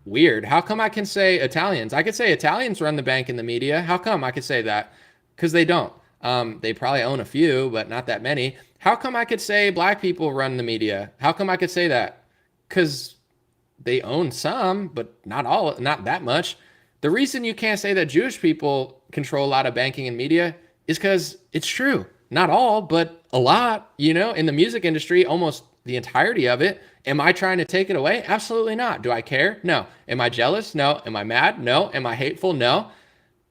Weird. How come I can say Italians? I could say Italians run the bank and the media. How come I could say that? Because they don't. They probably own a few, but not that many. How come I could say black people run the media? How come I could say that? Because they own some, but not all, not that much. The reason you can't say that Jewish people control a lot of banking and media is because it's true. Not all, but a lot. You know, in the music industry, almost the entirety of it. Am I trying to take it away? Absolutely not. Do I care? No. Am I jealous? No. Am I mad? No. Am I hateful? No.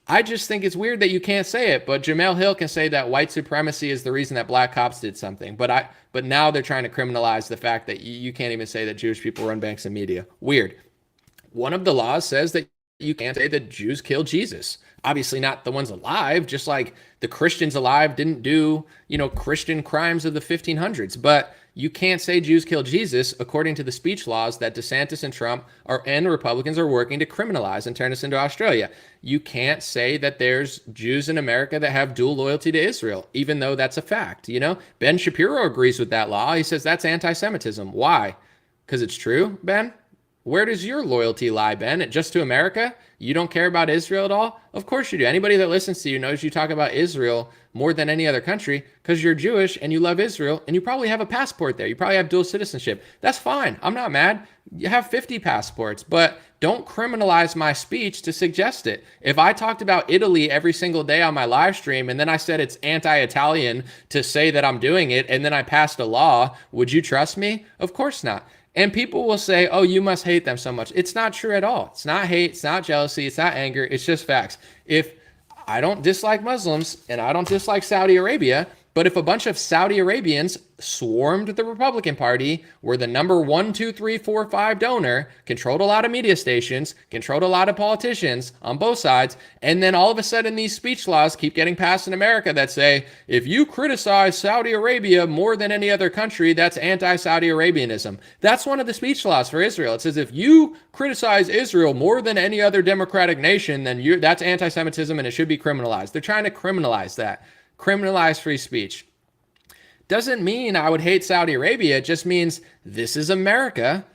I just think it's weird that you can't say it, but Jamel Hill can say that white supremacy is the reason that black cops did something. But now they're trying to criminalize the fact that you can't even say that Jewish people run banks and media. Weird. One of the laws says that you can't say that Jews killed Jesus. Obviously not the ones alive, just like the Christians alive didn't do, Christian crimes of the 1500s. But You can't say Jews killed Jesus according to the speech laws that DeSantis and Trump and Republicans are working to criminalize and turn us into Australia. You can't say that there's Jews in America that have dual loyalty to Israel, even though that's a fact. Ben Shapiro agrees with that law. He says that's anti-Semitism. Why? Because it's true, Ben? Where does your loyalty lie, Ben? Just to America? You don't care about Israel at all? Of course you do. Anybody that listens to you knows you talk about Israel more than any other country because you're Jewish and you love Israel and you probably have a passport there. You probably have dual citizenship. That's fine. I'm not mad. You have 50 passports, but don't criminalize my speech to suggest it. If I talked about Italy every single day on my live stream and then I said it's anti-Italian to say that I'm doing it and then I passed a law, would you trust me? Of course not. And people will say, oh, you must hate them so much. It's not true at all. It's not hate. It's not jealousy. It's not anger. It's just facts. If I don't dislike Muslims and I don't dislike Saudi Arabia, but if a bunch of Saudi Arabians swarmed the Republican Party, were the number 1, 2, 3, 4, 5 donor, controlled a lot of media stations, controlled a lot of politicians on both sides, and then all of a sudden these speech laws keep getting passed in America that say, if you criticize Saudi Arabia more than any other country, that's anti-Saudi Arabianism. That's one of the speech laws for Israel. It says if you criticize Israel more than any other democratic nation, then that's anti-Semitism and it should be criminalized. They're trying to criminalize that. Criminalize free speech. Doesn't mean I would hate Saudi Arabia. It just means this is America.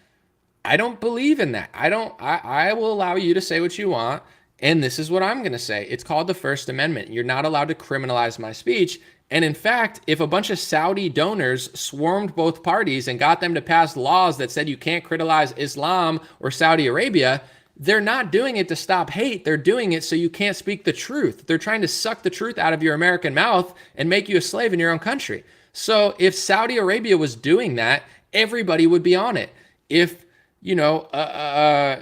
I don't believe in that. I will allow you to say what you want. And this is what I'm going to say. It's called the First Amendment. You're not allowed to criminalize my speech. And in fact, if a bunch of Saudi donors swarmed both parties and got them to pass laws that said you can't criticize Islam or Saudi Arabia, they're not doing it to stop hate. They're doing it so you can't speak the truth. They're trying to suck the truth out of your American mouth and make you a slave in your own country. So if Saudi Arabia was doing that, everybody would be on it. If, I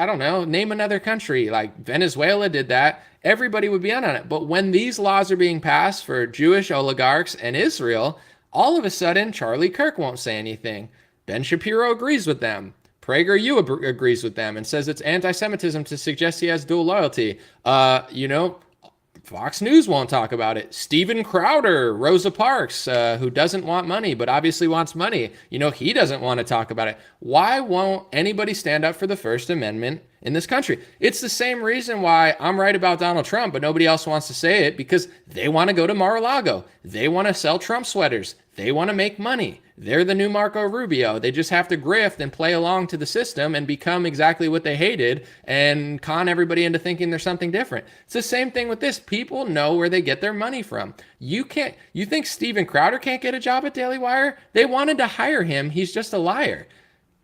don't know, name another country like Venezuela did that, everybody would be on it. But when these laws are being passed for Jewish oligarchs and Israel, all of a sudden, Charlie Kirk won't say anything. Ben Shapiro agrees with them. PragerU agrees with them and says it's anti-Semitism to suggest he has dual loyalty. Fox News won't talk about it. Steven Crowder, Rosa Parks, who doesn't want money but obviously wants money. He doesn't want to talk about it. Why won't anybody stand up for the First Amendment in this country? It's the same reason why I'm right about Donald Trump, but nobody else wants to say it, because they want to go to Mar-a-Lago. They want to sell Trump sweaters. They want to make money. They're the new Marco Rubio. They just have to grift and play along to the system and become exactly what they hated and con everybody into thinking there's something different. It's the same thing with this. People know where they get their money from. You think Steven Crowder can't get a job at Daily Wire? They wanted to hire him. He's just a liar.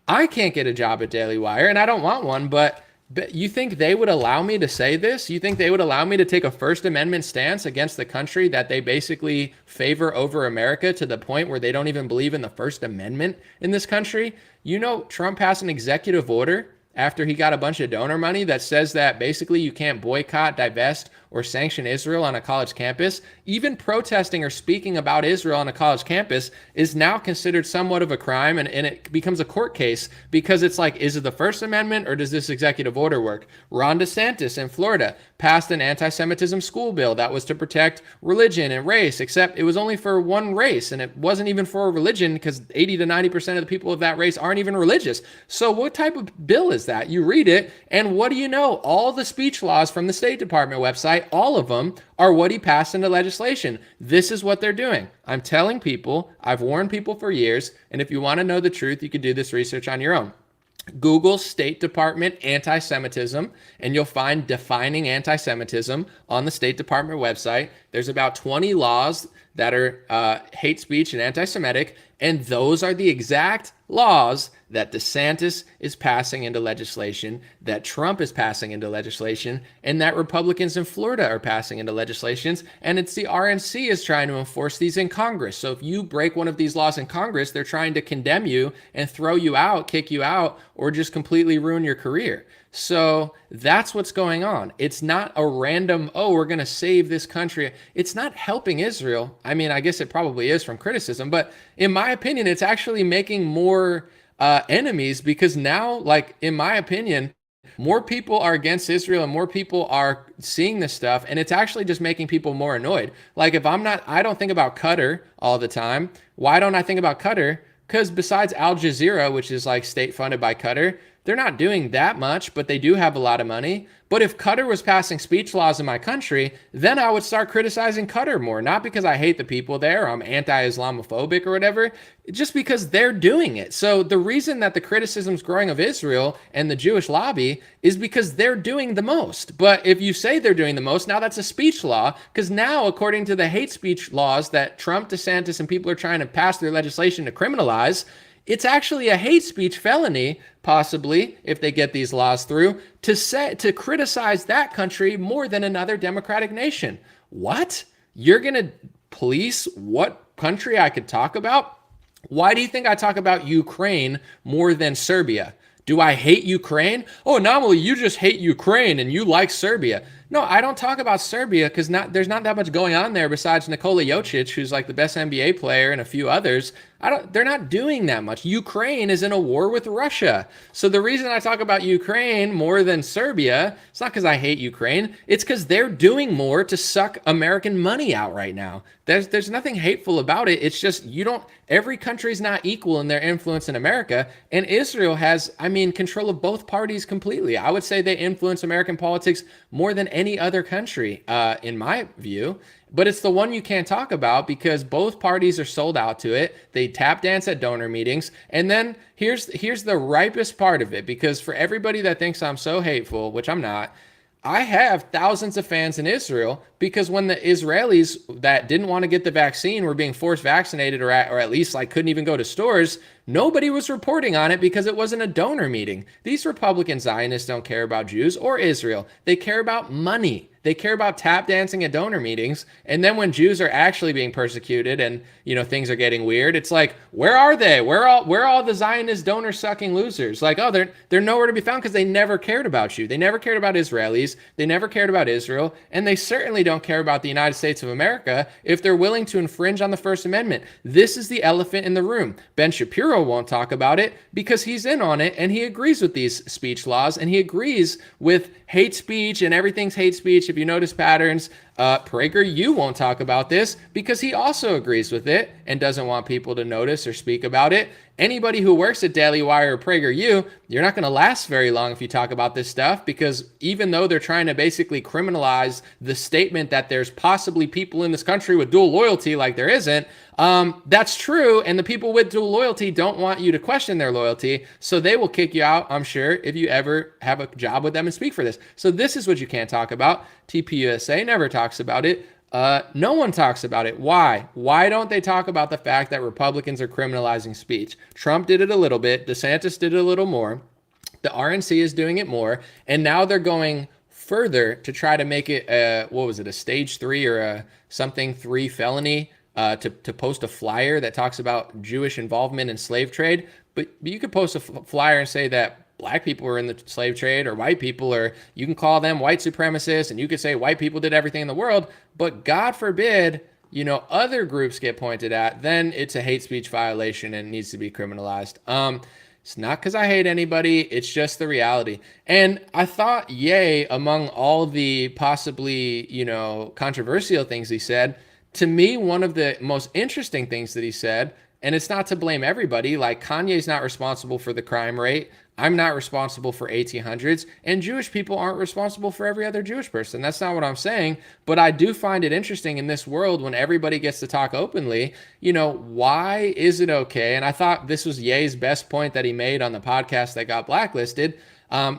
I can't get a job at Daily Wire, and I don't want one, but you think they would allow me to say this? You think they would allow me to take a First Amendment stance against the country that they basically favor over America to the point where they don't even believe in the First Amendment in this country? Trump passed an executive order after he got a bunch of donor money that says that basically you can't boycott, divest, or sanction Israel on a college campus. Even protesting or speaking about Israel on a college campus is now considered somewhat of a crime, and it becomes a court case because it's like, is it the First Amendment or does this executive order work? Ron DeSantis in Florida passed an anti-Semitism school bill that was to protect religion and race, except it was only for one race, and it wasn't even for a religion because 80 to 90% of the people of that race aren't even religious. So what type of bill is that? You read it, and what do you know? All the speech laws from the State Department website, all of them are what he passed into legislation. This is what they're doing. I'm telling people, I've warned people for years, and if you want to know the truth, you can do this research on your own. Google State Department anti-Semitism, and you'll find defining anti-Semitism on the State Department website. There's about 20 laws that are hate speech and anti-Semitic, and those are the exact laws that DeSantis is passing into legislation, that Trump is passing into legislation, and that Republicans in Florida are passing into legislations, and it's the RNC is trying to enforce these in Congress. So if you break one of these laws in Congress, they're trying to condemn you and throw you out, kick you out, or just completely ruin your career. So that's what's going on. It's not a random, we're going to save this country. It's not helping Israel. I mean, I guess it probably is from criticism, but in my opinion, it's actually making more enemies, because now, like, in my opinion, more people are against Israel and more people are seeing this stuff, and it's actually just making people more annoyed. Like, if I don't think about Qatar all the time. Why don't I think about Qatar? Because besides Al Jazeera, which is like state funded by Qatar, they're not doing that much, but they do have a lot of money. But if Qatar was passing speech laws in my country, then I would start criticizing Qatar more. Not because I hate the people there, or I'm anti-Islamophobic or whatever, just because they're doing it. So the reason that the criticism's growing of Israel and the Jewish lobby is because they're doing the most. But if you say they're doing the most, now that's a speech law, because now, according to the hate speech laws that Trump, DeSantis, and people are trying to pass their legislation to criminalize, it's actually a hate speech felony, possibly, if they get these laws through, to criticize that country more than another democratic nation. What? You're going to police what country I could talk about? Why do you think I talk about Ukraine more than Serbia? Do I hate Ukraine? Oh, normally you just hate Ukraine and you like Serbia. No, I don't talk about Serbia because there's not that much going on there besides Nikola Jokic, who's like the best NBA player, and a few others. They're not doing that much. Ukraine is in a war with Russia. So the reason I talk about Ukraine more than Serbia, it's not because I hate Ukraine. It's because they're doing more to suck American money out right now. There's nothing hateful about it. It's just every country's not equal in their influence in America. And Israel has, control of both parties completely. I would say they influence American politics more than any other country, in my view. But it's the one you can't talk about because both parties are sold out to it. They tap dance at donor meetings. And then here's the ripest part of it, because for everybody that thinks I'm so hateful, which I'm not, I have thousands of fans in Israel, because when the Israelis that didn't want to get the vaccine were being forced vaccinated, or at least like couldn't even go to stores, nobody was reporting on it because it wasn't a donor meeting. These Republican Zionists don't care about Jews or Israel. They care about money. They care about tap dancing at donor meetings. And then when Jews are actually being persecuted and, things are getting weird, it's like, where are they? Where are all the Zionist donor sucking losers? Like, oh, they're nowhere to be found because they never cared about you. They never cared about Israelis. They never cared about Israel. And they certainly don't care about the United States of America if they're willing to infringe on the First Amendment. This is the elephant in the room. Ben Shapiro won't talk about it because he's in on it and he agrees with these speech laws and he agrees with hate speech and everything's hate speech. If you notice patterns, PragerU won't talk about this because he also agrees with it and doesn't want people to notice or speak about it. Anybody who works at Daily Wire or PragerU, you're not going to last very long if you talk about this stuff, because even though they're trying to basically criminalize the statement that there's possibly people in this country with dual loyalty, like there isn't, that's true. And the people with dual loyalty don't want you to question their loyalty. So they will kick you out, I'm sure, if you ever have a job with them and speak for this. So this is what you can't talk about. TPUSA never talks about it. No one talks about it. Why? Why don't they talk about the fact that Republicans are criminalizing speech? Trump did it a little bit. DeSantis did it a little more. The RNC is doing it more. And now they're going further to try to make it, a stage 3 or a something 3 felony to post a flyer that talks about Jewish involvement in slave trade. But you could post a flyer and say that black people are in the slave trade, or white people, or you can call them white supremacists, and you could say white people did everything in the world, but God forbid, other groups get pointed at, then it's a hate speech violation and needs to be criminalized. It's not because I hate anybody, it's just the reality. And I thought Ye, among all the possibly, controversial things he said, to me, one of the most interesting things that he said, and it's not to blame everybody, like Kanye's not responsible for the crime rate, I'm not responsible for 1800s, and Jewish people aren't responsible for every other Jewish person. That's not what I'm saying, but I do find it interesting in this world when everybody gets to talk openly, why is it okay? And I thought this was Ye's best point that he made on the podcast that got blacklisted.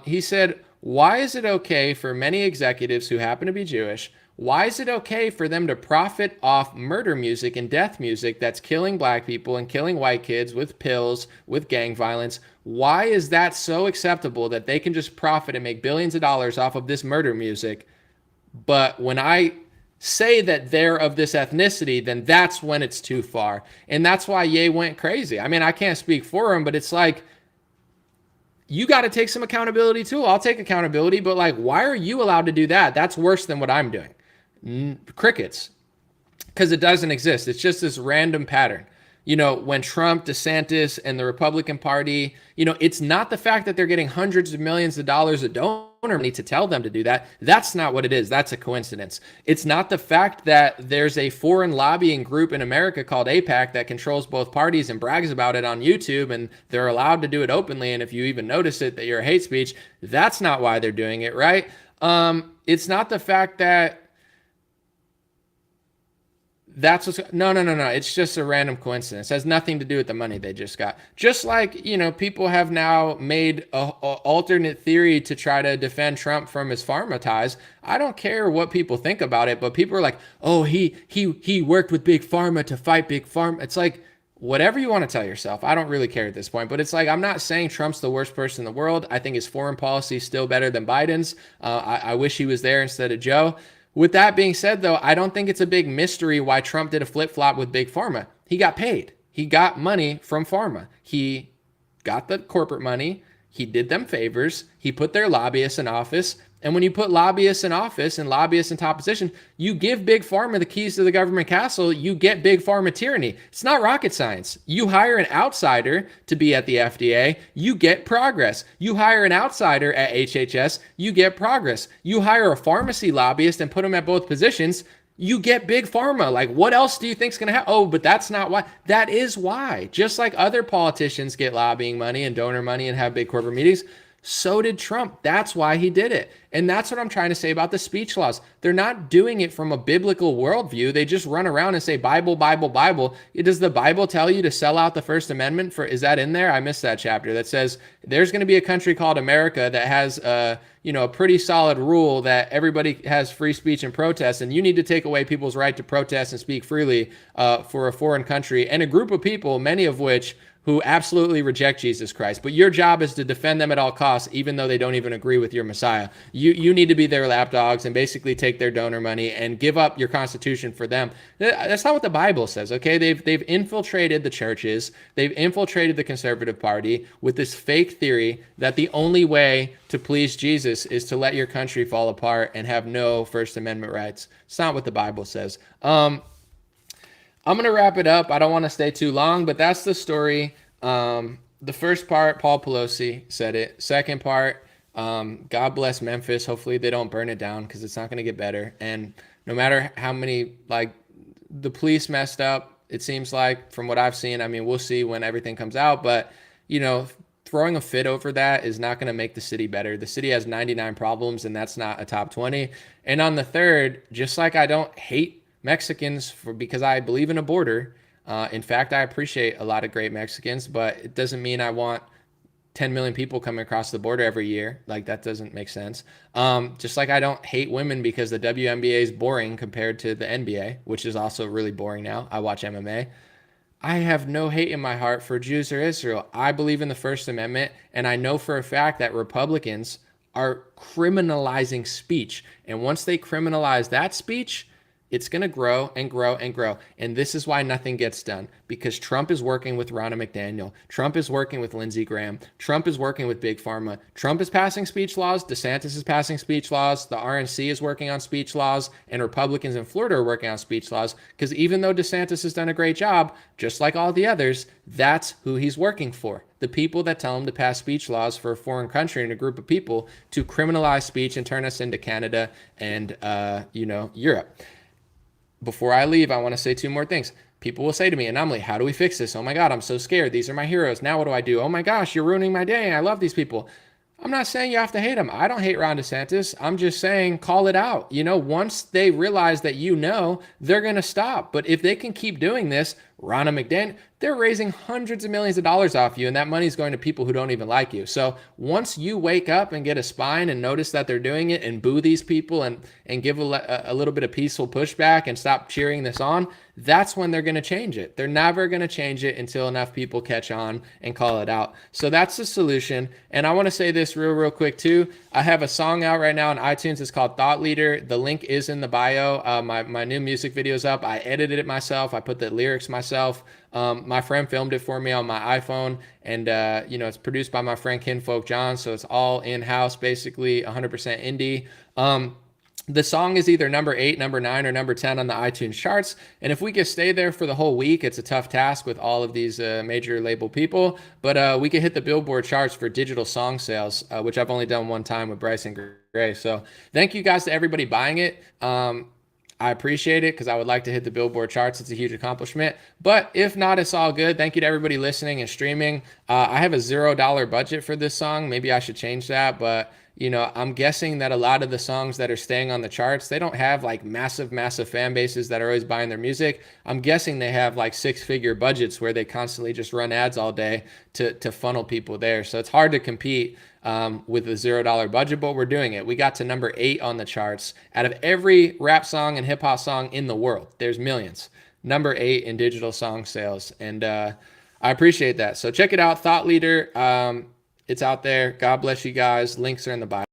He said, why is it okay for many executives who happen to be Jewish, why is it okay for them to profit off murder music and death music that's killing black people and killing white kids with pills, with gang violence? Why is that so acceptable that they can just profit and make billions of dollars off of this murder music? But when I say that they're of this ethnicity, then that's when it's too far. And that's why Ye went crazy. I can't speak for him, but it's like, you got to take some accountability too. I'll take accountability, but like, why are you allowed to do that? That's worse than what I'm doing. Crickets, because it doesn't exist. It's just this random pattern. when Trump, DeSantis, and the Republican Party, it's not the fact that they're getting hundreds of millions of dollars of donor money to tell them to do that. That's not what it is. That's a coincidence. It's not the fact that there's a foreign lobbying group in America called AIPAC that controls both parties and brags about it on YouTube, and they're allowed to do it openly. And if you even notice it, that you're hate speech, that's not why they're doing it, right? It's not the fact that that's what's no. It's just a random coincidence. It has nothing to do with the money they just got. Just like, people have now made a alternate theory to try to defend Trump from his pharma ties. I don't care what people think about it, but people are like, oh, he worked with Big Pharma to fight Big Pharma. It's like, whatever you want to tell yourself. I don't really care at this point, but it's like, I'm not saying Trump's the worst person in the world. I think his foreign policy is still better than Biden's. I wish he was there instead of Joe. With that being said, though, I don't think it's a big mystery why Trump did a flip-flop with Big Pharma. He got paid. He got money from Pharma. He got the corporate money. He did them favors. He put their lobbyists in office. And when you put lobbyists in office and lobbyists in top position, you give Big Pharma the keys to the government castle, you get Big Pharma tyranny. It's not rocket science. You hire an outsider to be at the FDA, you get progress. You hire an outsider at HHS, you get progress. You hire a pharmacy lobbyist and put them at both positions, you get Big Pharma. Like, what else do you think is going to happen? Oh, but that's not why. That is why. Just like other politicians get lobbying money and donor money and have big corporate meetings, so did Trump. That's why he did it. And that's what I'm trying to say about the speech laws. They're not doing it from a biblical worldview. They just run around and say, Bible, Bible, Bible. Does the Bible tell you to sell out the First Amendment? Is that in there? I missed that chapter that says there's going to be a country called America that has a pretty solid rule that everybody has free speech and protest, and you need to take away people's right to protest and speak freely for a foreign country and a group of people, many of which who absolutely reject Jesus Christ. But your job is to defend them at all costs, even though they don't even agree with your Messiah. You need to be their lapdogs and basically take their donor money and give up your Constitution for them. That's not what the Bible says, okay? They've infiltrated the churches. They've infiltrated the conservative party with this fake theory that the only way to please Jesus is to let your country fall apart and have no First Amendment rights. It's not what the Bible says. I'm going to wrap it up. I don't want to stay too long, but that's the story. The first part, Paul Pelosi said it. Second part, God bless Memphis. Hopefully they don't burn it down because it's not going to get better. And no matter how many, the police messed up, it seems like, from what I've seen. I mean, we'll see when everything comes out. But, throwing a fit over that is not going to make the city better. The city has 99 problems, and that's not a top 20. And on the third, just like I don't hate Mexicans because I believe in a border. In fact, I appreciate a lot of great Mexicans, but it doesn't mean I want 10 million people coming across the border every year. That doesn't make sense. Just like I don't hate women because the WNBA is boring compared to the NBA, which is also really boring now. I watch MMA. I have no hate in my heart for Jews or Israel. I believe in the First Amendment, and I know for a fact that Republicans are criminalizing speech. And once they criminalize that speech, it's going to grow and grow and grow. And this is why nothing gets done, because Trump is working with Ronna McDaniel. Trump is working with Lindsey Graham. Trump is working with Big Pharma. Trump is passing speech laws. DeSantis is passing speech laws. The RNC is working on speech laws. And Republicans in Florida are working on speech laws, because even though DeSantis has done a great job, just like all the others, that's who he's working for. The people that tell him to pass speech laws for a foreign country and a group of people to criminalize speech and turn us into Canada and, Europe. Before I leave, I want to say two more things. People will say to me, Anomaly, how do we fix this? Oh my God, I'm so scared. These are my heroes. Now what do I do? Oh my gosh, you're ruining my day. I love these people. I'm not saying you have to hate them. I don't hate Ron DeSantis. I'm just saying call it out. Once they realize that they're going to stop. But if they can keep doing this, Ronna McDaniel, they're raising hundreds of millions of dollars off you, and that money is going to people who don't even like you. So once you wake up and get a spine and notice that they're doing it and boo these people and give a little bit of peaceful pushback and stop cheering this on, that's when they're going to change it. They're never going to change it until enough people catch on and call it out. So that's the solution. And I want to say this real quick too. I have a song out right now on iTunes. It's called Thought Leader. The link is in the bio. My new music video is up. I edited it myself. I put the lyrics myself. My friend filmed it for me on my iPhone, and it's produced by my friend Kinfolk John, so it's all in-house, basically 100% indie. the song is either number 8, number 9, or number 10 on the iTunes charts. And if we could stay there for the whole week, it's a tough task with all of these major label people. But we could hit the Billboard charts for digital song sales, which I've only done one time with Bryson Gray. So thank you guys to everybody buying it. I appreciate it because I would like to hit the Billboard charts. It's a huge accomplishment. But if not, it's all good. Thank you to everybody listening and streaming. I have a $0 budget for this song. Maybe I should change that. But you know, I'm guessing that a lot of the songs that are staying on the charts, they don't have like massive fan bases that are always buying their music. I'm guessing they have like 6-figure budgets where they constantly just run ads all day to funnel people there. So it's hard to compete with a $0 budget, but we're doing it. We got to number 8 on the charts out of every rap song and hip hop song in the world. There's millions. Number 8 in digital song sales. And I appreciate that. So check it out. Thought Leader. It's out there. God bless you guys. Links are in the bio.